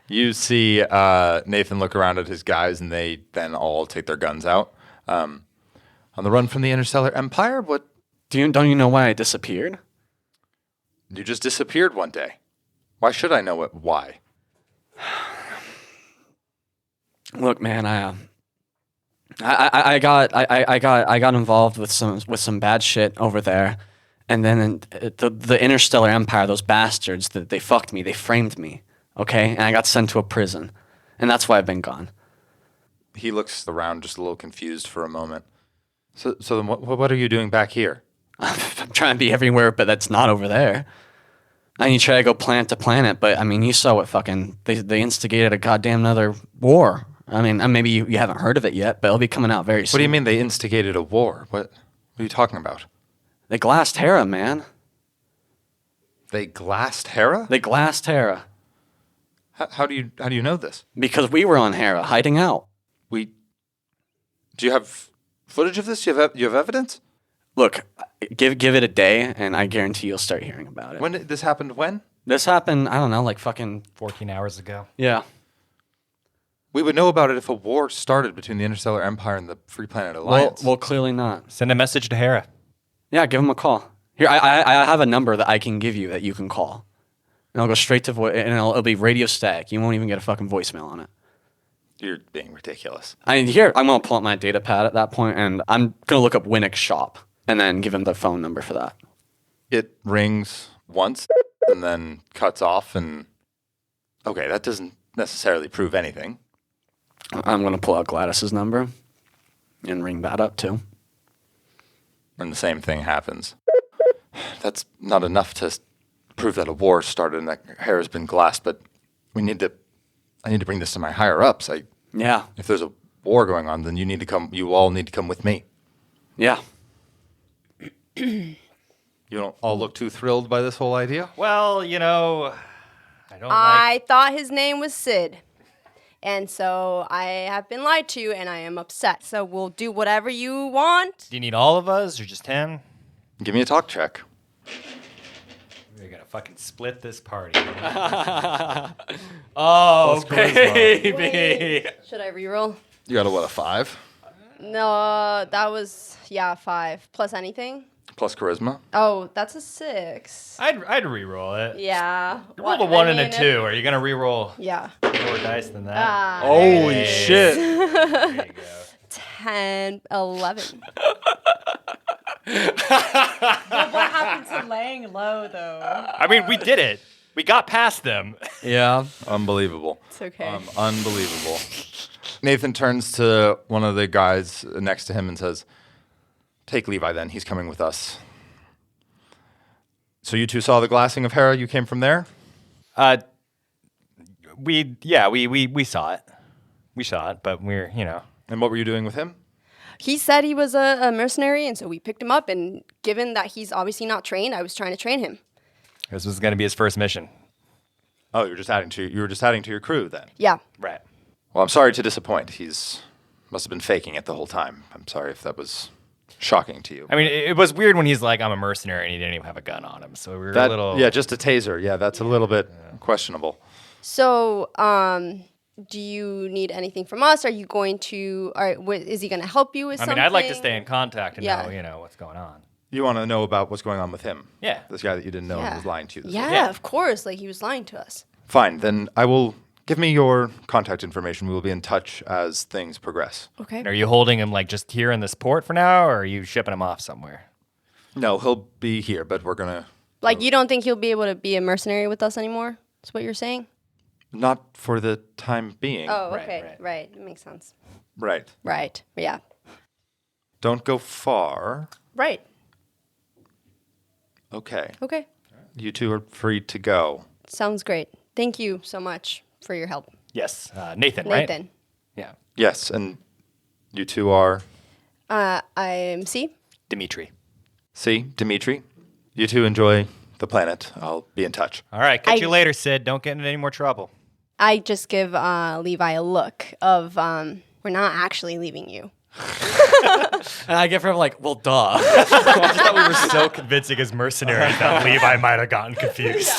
You see Nathan look around at his guys, and they then all take their guns out. On the run from the Interstellar Empire? What Don't you know why I disappeared? You just disappeared one day. Why should I know why? Look, man, I got involved with some bad shit over there, and then the Interstellar Empire, those bastards, they fucked me, they framed me, okay, and I got sent to a prison, and that's why I've been gone. He looks around just a little confused for a moment. So then what are you doing back here? I'm trying to be everywhere, but that's not over there. And you try to go planet to planet, but I mean, you saw what they instigated a goddamn another war. I mean, maybe you haven't heard of it yet, but it'll be coming out very soon. What do you mean they instigated a war? What are you talking about? They glassed Hera, man. They glassed Hera? They glassed Hera. How do you know this? Because we were on Hera, hiding out. Do you have footage of this? You have evidence? Look, give it a day, and I guarantee you'll start hearing about it. When did this happen? When? This happened, I don't know, like fucking 14 hours ago. Yeah. We would know about it if a war started between the Interstellar Empire and the Free Planet Alliance. Well, clearly not. Send a message to Hera. Yeah, give him a call. Here, I have a number that I can give you that you can call. And I'll go straight to voice, and it'll be radio static. You won't even get a fucking voicemail on it. You're being ridiculous. I'm going to pull up my data pad at that point, and I'm going to look up Winnick's shop and then give him the phone number for that. It rings once and then cuts off, and okay, that doesn't necessarily prove anything. I'm going to pull out Gladys's number and ring that up too. And the same thing happens. That's not enough to prove that a war started and that Hera's been glassed, but I need to bring this to my higher ups. Yeah. If there's a war going on, then you all need to come with me. Yeah. You don't all look too thrilled by this whole idea? Well, I thought his name was Sid. And so I have been lied to, and I am upset. So we'll do whatever you want. Do you need all of us or just him? Give me a talk check. We're going to fucking split this party. Oh, baby. Should I reroll? You got a 5? No, that was, 5. Plus anything? Plus charisma? Oh, that's a 6. I'd re-roll it. Yeah. Roll a 1 and a 2. Are you going to re-roll Yeah. more dice than that? Holy shit. There you go. 10, 11. What happened to laying low, though? I mean, we did it. We got past them. Yeah. Unbelievable. It's okay. Unbelievable. Nathan turns to one of the guys next to him and says, "Take Levi then. He's coming with us." So you two saw the glassing of Hera? You came from there? We saw it. We saw it, but we're. And what were you doing with him? He said he was a mercenary, and so we picked him up, and given that he's obviously not trained, I was trying to train him. This was going to be his first mission. Oh, you were just adding to your crew then? Yeah. Right. Well, I'm sorry to disappoint. Must have been faking it the whole time. I'm sorry if that was shocking to you. I mean, it was weird when he's like, "I'm a mercenary," and he didn't even have a gun on him. So we were a little... Yeah, just a taser. Yeah, that's a little bit questionable. So, do you need anything from us? Are you going to... is he going to help you with something? I'd like to stay in contact and Yeah. know, what's going on. You want to know about what's going on with him? Yeah. This guy that you didn't know Yeah. was lying to you. Yeah, of course. Like, he was lying to us. Fine, then I will... Give me your contact information. We will be in touch as things progress. Okay. And are you holding him like just here in this port for now, or are you shipping him off somewhere? No, he'll be here, but we're going to... Like, you don't think he'll be able to be a mercenary with us anymore? That's what you're saying? Not for the time being. Oh, okay. Right. It makes sense. Right. Right. Yeah. Don't go far. Right. Okay. Okay. You two are free to go. Sounds great. Thank you so much for your help. Yes. Nathan, right? Nathan. Yeah. Yes, and you two are... I'm C. Dimitri. See, Dimitri. You two enjoy the planet. I'll be in touch. All right. Catch you later, Sid. Don't get into any more trouble. I just give Levi a look of, we're not actually leaving you. And I give her like, well, duh. I just thought we were so convincing as mercenaries that Levi might have gotten confused.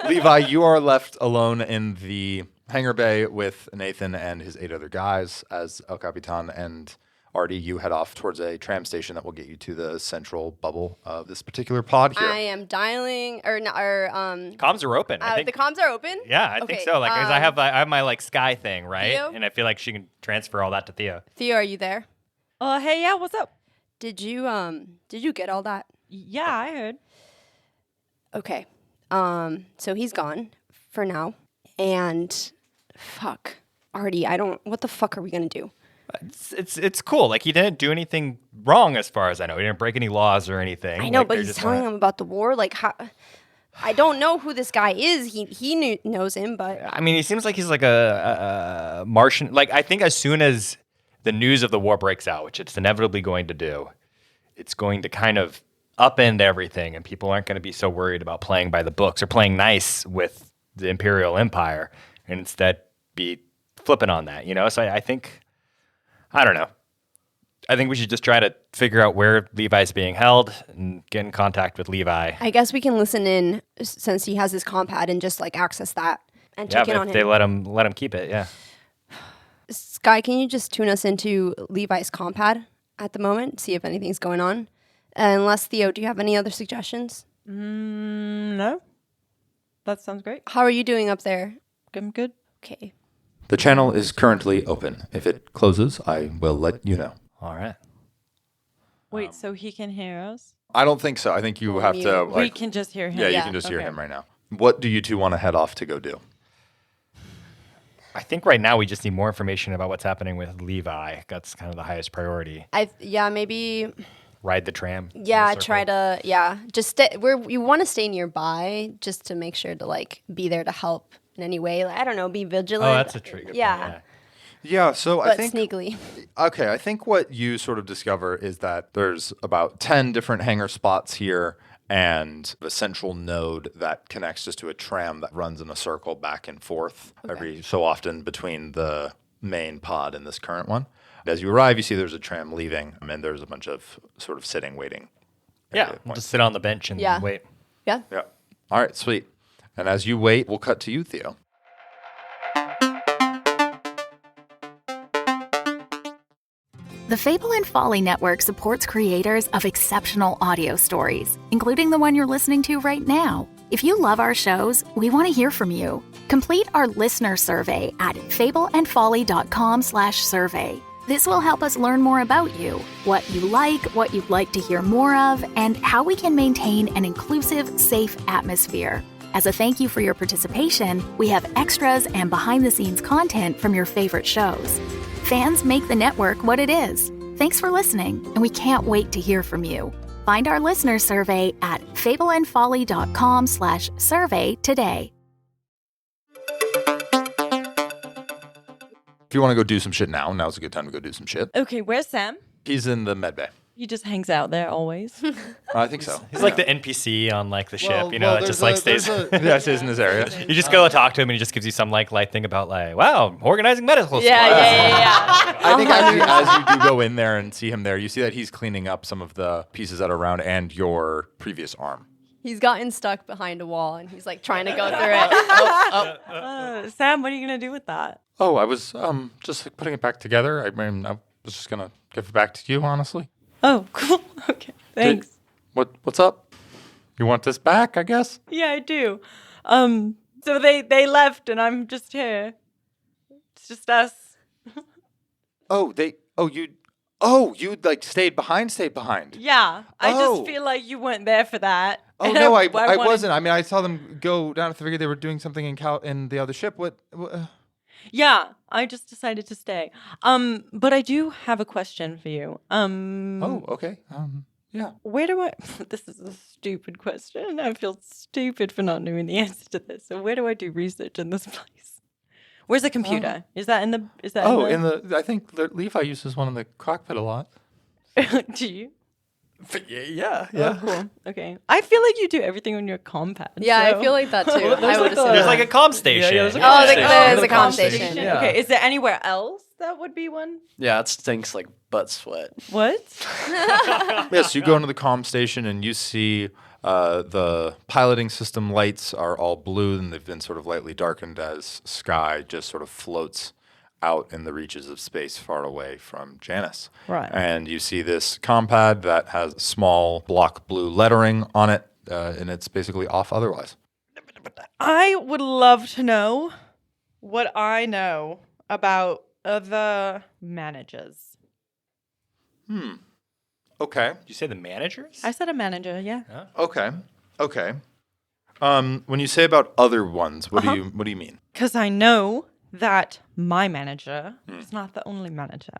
Levi, you are left alone in the hangar bay with Nathan and his 8 other guys as El Capitan and Ardi, you head off towards a tram station that will get you to the central bubble of this particular pod here. I am dialing, Comms are open. I think. The comms are open? Yeah, I think so. Like, because I have my like sky thing, right? Theo? And I feel like she can transfer all that to Theo. Theo, are you there? Hey, yeah, what's up? Did you get all that? Yeah, I heard. Okay. So he's gone for now. And fuck. Ardi, what the fuck are we gonna do? It's cool. Like, he didn't do anything wrong as far as I know. He didn't break any laws or anything. I know, like, but he's telling him about the war. Like, how? I don't know who this guy is. He knows him, but I mean, he seems like he's like a Martian. Like, I think as soon as the news of the war breaks out, which it's inevitably going to do, it's going to kind of upend everything, and people aren't going to be so worried about playing by the books or playing nice with the Imperial Empire, and instead be flipping on that, you know? So I think, I don't know. I think we should just try to figure out where Levi's being held and get in contact with Levi. I guess we can listen in since he has his compad and just like access that and check in on him. If they let him keep it, yeah. Sky, can you just tune us into Levi's compad at the moment, see if anything's going on? Unless, Theo, do you have any other suggestions? No. That sounds great. How are you doing up there? I'm good. Okay. The channel is currently open. If it closes, I will let you know. All right. Wait, so he can hear us? I don't think so. I think you have to. We can just hear him. Yeah, you can just hear him right now. What do you two want to head off to go do? I think right now we just need more information about what's happening with Levi. That's kind of the highest priority. Maybe ride the tram. Yeah, just stay where you want to stay nearby, just to make sure to like be there to help in any way. Like, I don't know, be vigilant. Oh, that's a trick. Yeah, so but I think sneakily. Okay, I think what you sort of discover is that there's about 10 different hangar spots here and a central node that connects just to a tram that runs in a circle back and forth every so often between the main pod and this current one. As you arrive, you see there's a tram leaving, and there's a bunch of sort of sitting, waiting. Yeah, we'll just sit on the bench and wait. Yeah. Yeah. All right, sweet. And as you wait, we'll cut to you, Theo. The Fable and Folly Network supports creators of exceptional audio stories, including the one you're listening to right now. If you love our shows, we want to hear from you. Complete our listener survey at fableandfolly.com/survey. This will help us learn more about you, what you like, what you'd like to hear more of, and how we can maintain an inclusive, safe atmosphere. As a thank you for your participation, we have extras and behind-the-scenes content from your favorite shows. Fans make the network what it is. Thanks for listening, and we can't wait to hear from you. Find our listener survey at fableandfolly.com/survey today. If you want to go do some shit now's a good time to go do some shit. Okay, where's Sam? He's in the med bay. He just hangs out there always. I think so. He's like the NPC on like the ship, you know, that just like stays. Stays in this area. You just go talk to him, and he just gives you some like light thing about like, wow, organizing medical supplies. Yeah. I think actually, as you do go in there and see him there, you see that he's cleaning up some of the pieces that are around and your previous arm. He's gotten stuck behind a wall, and he's like trying to go through it. Sam, what are you gonna do with that? Oh, I was just like, putting it back together. I mean, I was just gonna give it back to you, honestly. Oh, cool. Okay, thanks. What's up? You want this back, I guess? Yeah, I do. So they left, and I'm just here. It's just us. You like stayed behind? Yeah, I just feel like you weren't there for that. Oh no, I wasn't. I mean, I saw them go down. I figured they were doing something in the other ship. What? Yeah, I just decided to stay. But I do have a question for you. Oh, okay. Yeah. Where do I? This is a stupid question. I feel stupid for not knowing the answer to this. So where do I do research in this place? Where's the computer? Is that in the? I think Levi uses one in the cockpit a lot. Do you? Yeah. Oh, cool. Okay. I feel like you do everything on your compad. Yeah, so. I feel like that too. There's like a comm station. There's a comm station. Yeah. Okay. Is there anywhere else that would be one? Yeah, it stinks like butt sweat. What? Yes, you go into the comm station and you see the piloting system lights are all blue and they've been sort of lightly darkened as sky just sort of floats out in the reaches of space far away from Janus. Right. And you see this compad that has small block blue lettering on it, and it's basically off otherwise. I would love to know what I know about other managers. Okay. Did you say the managers? I said a manager, yeah. Okay. When you say about other ones, what do you mean? Because I know that my manager is not the only manager.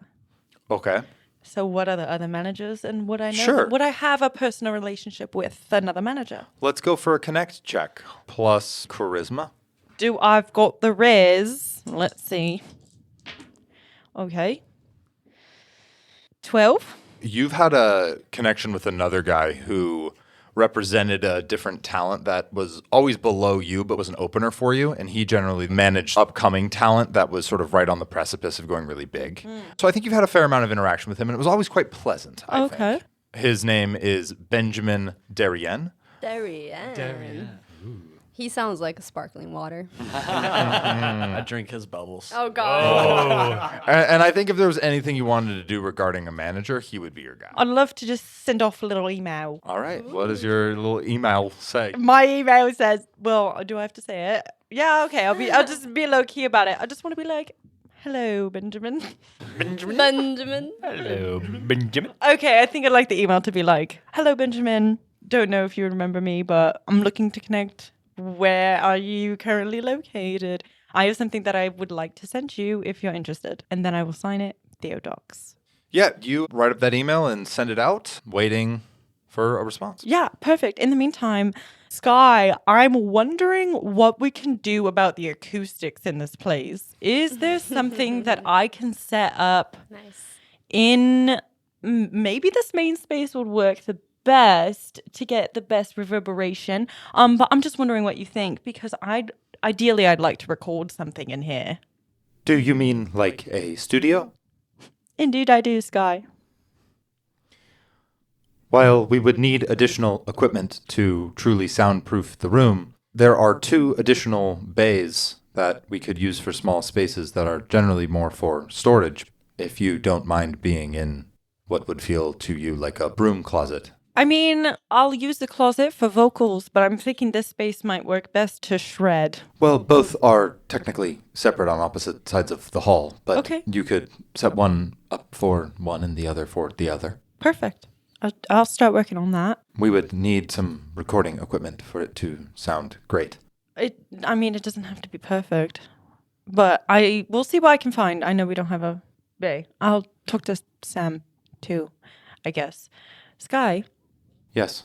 Okay. So what are the other managers, and would I know? Sure. Would I have a personal relationship with another manager? Let's go for a connect check plus charisma. Do I've got the res? Let's see. Okay. 12. You've had a connection with another guy who represented a different talent that was always below you but was an opener for you, and he generally managed upcoming talent that was sort of right on the precipice of going really big. So I think you've had a fair amount of interaction with him, and it was always quite pleasant, I think. His name is Benjamin Darien. Darien. He sounds like a sparkling water. I drink his bubbles. Oh, God. And I think if there was anything you wanted to do regarding a manager, he would be your guy. I'd love to just send off a little email. All right. What does your little email say? My email says, well, do I have to say it? Yeah, okay. I'll just be low key about it. I just want to be like, hello, Benjamin. Benjamin. Hello, Benjamin. Okay, I think I'd like the email to be like, hello, Benjamin. Don't know if you remember me, but I'm looking to connect. Where are you currently located? I have something that I would like to send you if you're interested. And then I will sign it, Theo Docs. Yeah, you write up that email and send it out, waiting for a response. Yeah, perfect. In the meantime, Sky, I'm wondering what we can do about the acoustics in this place. Is there something that I can set up in maybe this main space would work the best to get the best reverberation. But I'm just wondering what you think, because I'd like to record something in here. Do you mean like a studio? Indeed I do, Sky. While we would need additional equipment to truly soundproof the room, there are 2 additional bays that we could use for small spaces that are generally more for storage, if you don't mind being in what would feel to you like a broom closet. I mean, I'll use the closet for vocals, but I'm thinking this space might work best to shred. Well, both are technically separate on opposite sides of the hall, but you could set one up for one and the other for the other. Perfect. I'll start working on that. We would need some recording equipment for it to sound great. It doesn't have to be perfect, but we'll see what I can find. I know we don't have a bay. I'll talk to Sam too, I guess. Sky? Yes.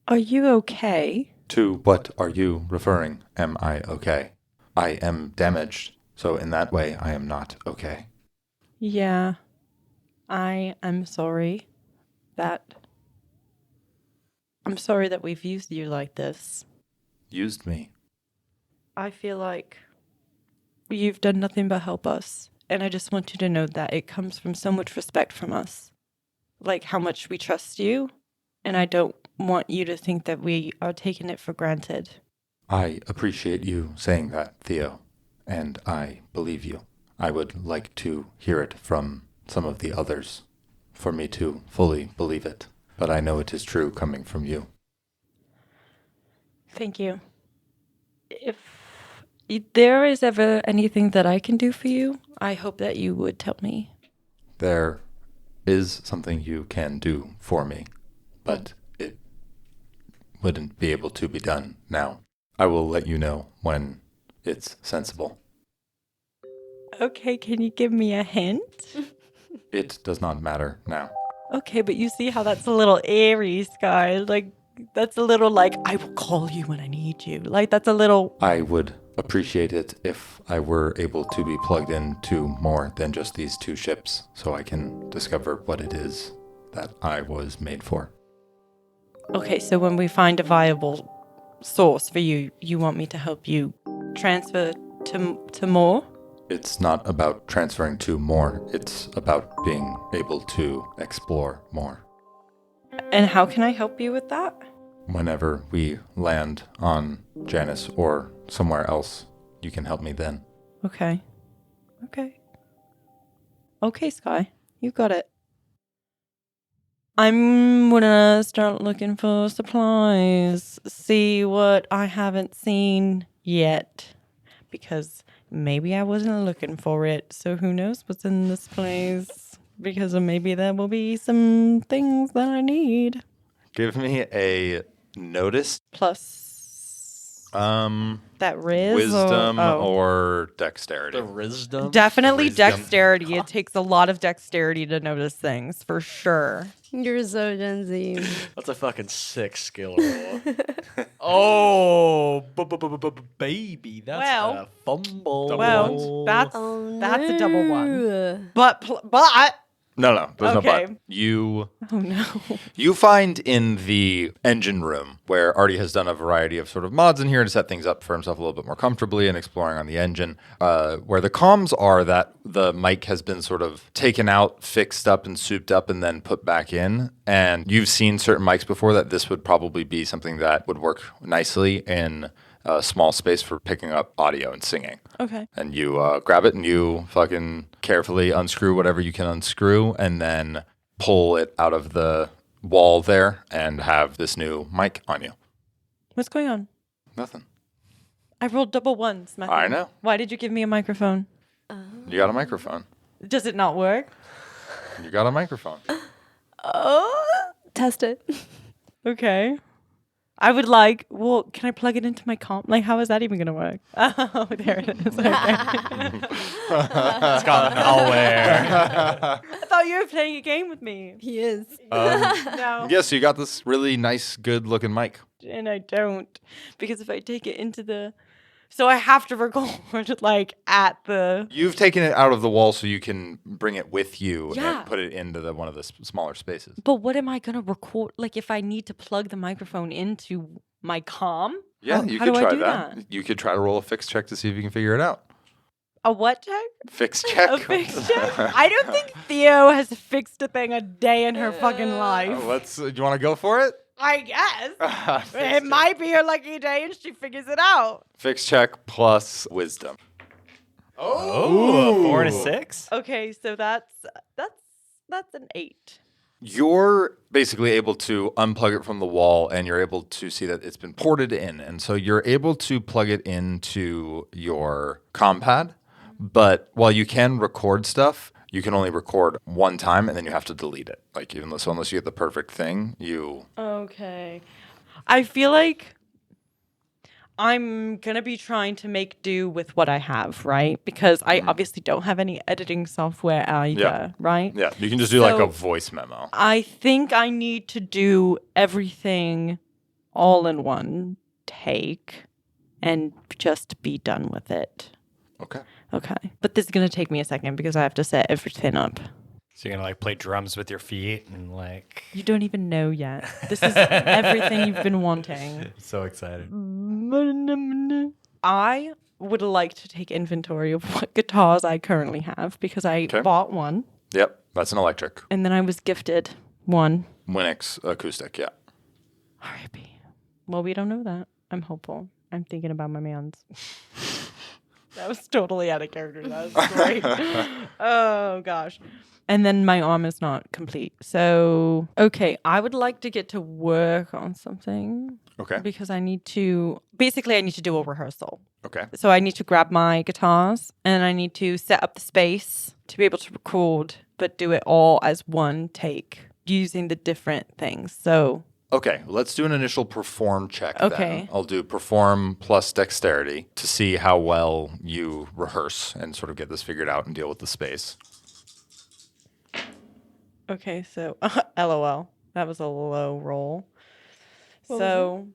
Are you okay? To what are you referring? Am I okay? I am damaged, so in that way I am not okay. Yeah. I am sorry that we've used you like this. Used me? I feel like you've done nothing but help us, and I just want you to know that it comes from so much respect from us. Like how much we trust you, and I don't want you to think that we are taking it for granted. I appreciate you saying that, Theo, and I believe you. I would like to hear it from some of the others for me to fully believe it, but I know it is true coming from you. Thank you. If there is ever anything that I can do for you, I hope that you would tell me. There is something you can do for me, but it wouldn't be able to be done now. I will let you know when it's sensible. Okay, can you give me a hint? It does not matter now. Okay, but you see how that's a little airy, Sky. Like, that's a little like, I will call you when I need you. Like, that's a little... I would appreciate it if I were able to be plugged into more than just these 2 ships, so I can discover what it is that I was made for. Okay, so when we find a viable source for you, you want me to help you transfer to more? It's not about transferring to more. It's about being able to explore more. And how can I help you with that? Whenever we land on Janus or somewhere else, you can help me then. Okay. Okay. Okay, Sky. You got it. I'm gonna start looking for supplies. See what I haven't seen yet. Because maybe I wasn't looking for it. So who knows what's in this place? Because maybe there will be some things that I need. Give me a notice. Plus that riz wisdom or dexterity. The wisdom? Definitely Wisdom. dexterity. It takes a lot of dexterity to notice things, for sure. You're so Gen Z. That's a fucking sick skill roll. Oh, baby, that's a fumble. Well, that's a double one. But No, there's Okay. no but. You oh no. You find in the engine room where Ardi has done a variety of sort of mods in here to set things up for himself a little bit more comfortably and exploring on the engine, where the comms are that the mic has been sort of taken out, fixed up and souped up and then put back in. And you've seen certain mics before that this would probably be something that would work nicely in a small space for picking up audio and singing. Okay. And you grab it and you fucking carefully unscrew whatever you can unscrew and then pull it out of the wall there and have this new mic on you. What's going on? Nothing. I rolled double ones, Mathew. I know. Why did you give me a microphone? You got a microphone. Does it not work? You got a microphone. Test it. Okay. I would like, well, can I plug it into my comp? Like, how is that even going to work? Oh, there it is. Okay. It's got malware. I thought you were playing a game with me. He is. No. Yes, you got this really nice, good looking mic. And I don't. Because if I take it into the... So I have to record, like, at the... You've taken it out of the wall so you can bring it with you Yeah. and put it into one of the smaller spaces. But what am I going to record? Like, if I need to plug the microphone into my comm? Yeah, how you how could do try I do that. You could try to roll a fixed check to see if you can figure it out. A what check? Fixed check. A fixed check? I don't think Theo has fixed a thing a day in her fucking life. Do you want to go for it? I guess. It might be her lucky day and she figures it out. Fixed check plus wisdom. Oh, 4 and a 6? Okay, so that's an 8. You're basically able to unplug it from the wall and you're able to see that it's been ported in. And so you're able to plug it into your compad. But while you can record stuff, you can only record one time and then you have to delete it. Like, unless you get the perfect thing, you... Okay. I feel like I'm going to be trying to make do with what I have, right? Because I obviously don't have any editing software either, right? Yeah, you can just do like a voice memo. I think I need to do everything all in one take and just be done with it. Okay. But this is going to take me a second because I have to set everything up. So you're going to like play drums with your feet and like... You don't even know yet. This is everything you've been wanting. So excited. I would like to take inventory of what guitars I currently have because I bought one. Yep, that's an electric. And then I was gifted one. Winix acoustic, yeah. R.I.P. Well, we don't know that. I'm hopeful. I'm thinking about my mans. That was totally out of character. That was great. Oh, gosh. And then my arm is not complete. So, okay, I would like to get to work on something. Okay. Because I need to do a rehearsal. Okay. So I need to grab my guitars and I need to set up the space to be able to record, but do it all as one take using the different things. So... Okay, let's do an initial perform check Okay. then. I'll do perform plus dexterity to see how well you rehearse and sort of get this figured out and deal with the space. Okay, so LOL. That was a low roll. So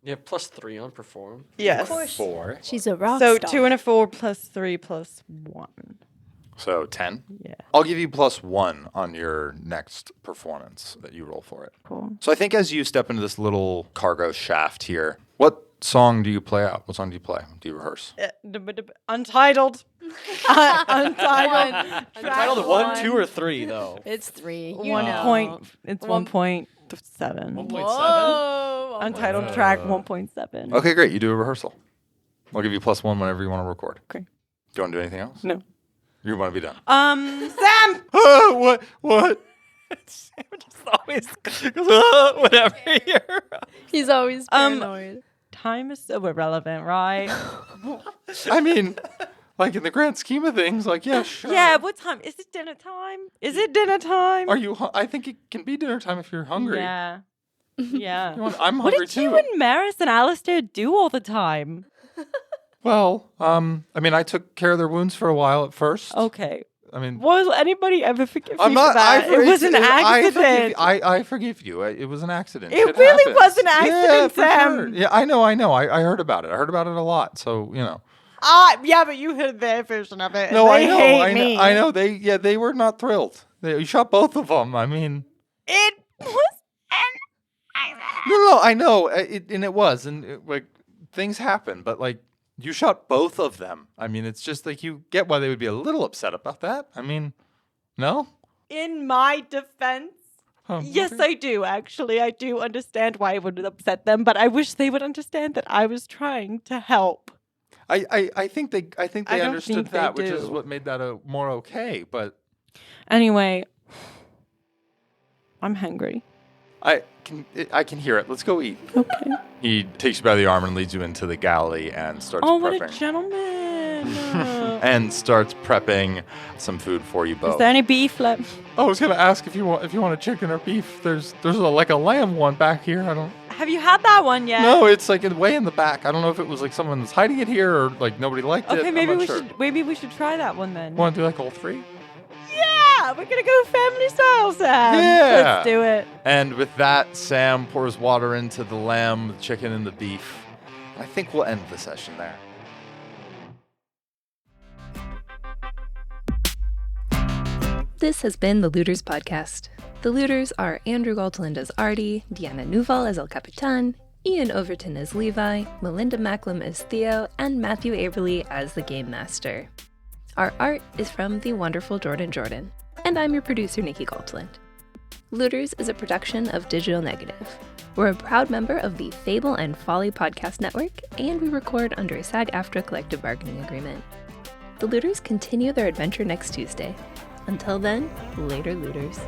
You have +3 on perform. yes. 4. She's a rock So star. 2 and a 4 plus 3 plus 1. So 10? Yeah. I'll give you +1 on your next performance that you roll for it. Cool. So I think as you step into this little cargo shaft here, what song do you play out? What song do you play? Do you rehearse? Untitled. Untitled. Untitled 1, 2, or 3 though. It's 3. You 1 know. point. It's 1.7. 1.7. Untitled track 1.7. Okay, great. You do a rehearsal. I'll give you +1 whenever you want to record. Okay. Do you want to do anything else? No. You want to be done? Sam! What? Sam just always whatever. He's always paranoid. Time is so irrelevant, right? I mean, like in the grand scheme of things, like, yeah, sure. Yeah, what time? Is it dinner time? Is it dinner time? Are you? I think it can be dinner time if you're hungry. Yeah. Yeah. I'm What hungry did too. you and Maris and Alistair do all the time? Well, I mean, I took care of their wounds for a while at first. Okay. I mean, will anybody ever forgive I'm you not. for that? It was an accident. I forgive you. It was an accident. It really was an accident, yeah, Sam. Sure. Yeah, I know. I heard about it. I heard about it a lot. So Yeah, but you heard their version of it. No, they I know. Hate me. I know. They were not thrilled. You shot both of them. I mean, it was an accident. No, I know. It was, like things happen, but like. You shot both of them. I mean, it's just like you get why they would be a little upset about that. I mean, no? In my defense, yes, okay. I do. Actually, I do understand why it would upset them, but I wish they would understand that I was trying to help. I think they don't understood think that, they which do. is what made that more okay. But Anyway, I'm hungry. I can hear it. Let's go eat. Okay. He takes you by the arm and leads you into the galley and starts Oh, prepping. what a gentleman. And starts prepping some food for you both. Is there any beef left? I was gonna ask if you want a chicken or beef. There's like a lamb one back here. I don't. Have you had that one yet? No, it's like way in the back. I don't know if it was like someone was hiding it here or like nobody liked it. Okay, maybe I'm not we sure. should. Maybe we should try that one then. Want to do like all three? Yeah, we're gonna go family style, Sam. Yeah. Let's do it. And with that, Sam pours water into the lamb, the chicken, and the beef. I think we'll end the session there. This has been the Looters Podcast. The Looters are Andrew Galteland as Ardi, Deanna Núval as El Capitan, Ian Overton as Levi, Melinda Macklem as Theo, and Mathew Aberly as the Game Master. Our art is from the wonderful Jordan, and I'm your producer, Nikki Galteland. Looters is a production of Digital Negative. We're a proud member of the Fable and Folly Podcast Network, and we record under a SAG-AFTRA collective bargaining agreement. The Looters continue their adventure next Tuesday. Until then, later, Looters.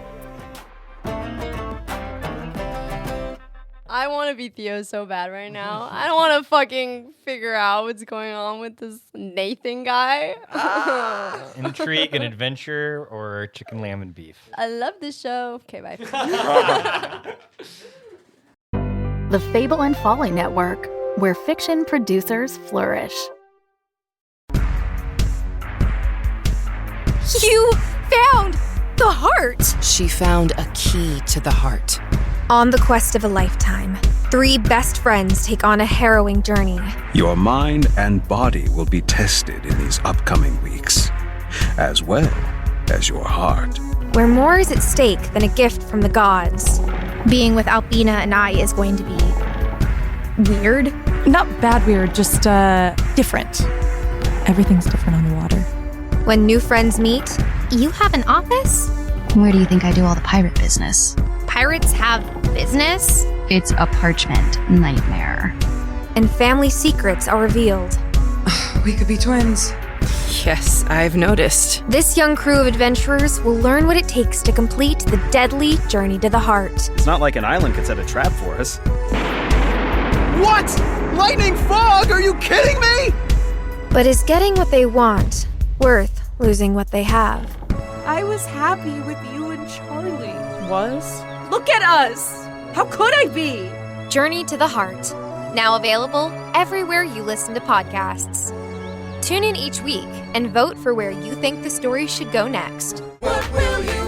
I want to be Theo so bad right now. I don't want to fucking figure out what's going on with this Nathan guy. Intrigue and adventure or chicken, lamb, and beef? I love this show. Okay, bye. The Fable and Folly Network, where fiction producers flourish. You found the heart! She found a key to the heart. On the quest of a lifetime, 3 best friends take on a harrowing journey. Your mind and body will be tested in these upcoming weeks, as well as your heart. Where more is at stake than a gift from the gods. Being with Albina and I is going to be weird. Not bad weird, just different. Everything's different on the water. When new friends meet, you have an office? Where do you think I do all the pirate business? Pirates have business? It's a parchment nightmare. And family secrets are revealed. We could be twins. Yes, I've noticed. This young crew of adventurers will learn what it takes to complete the deadly journey to the heart. It's not like an island could set a trap for us. What? Lightning fog? Are you kidding me? But is getting what they want worth losing what they have? I was happy with you and Charlie. Was? Look at us! How could I be? Journey to the Heart. Now available everywhere you listen to podcasts. Tune in each week and vote for where you think the story should go next. What will you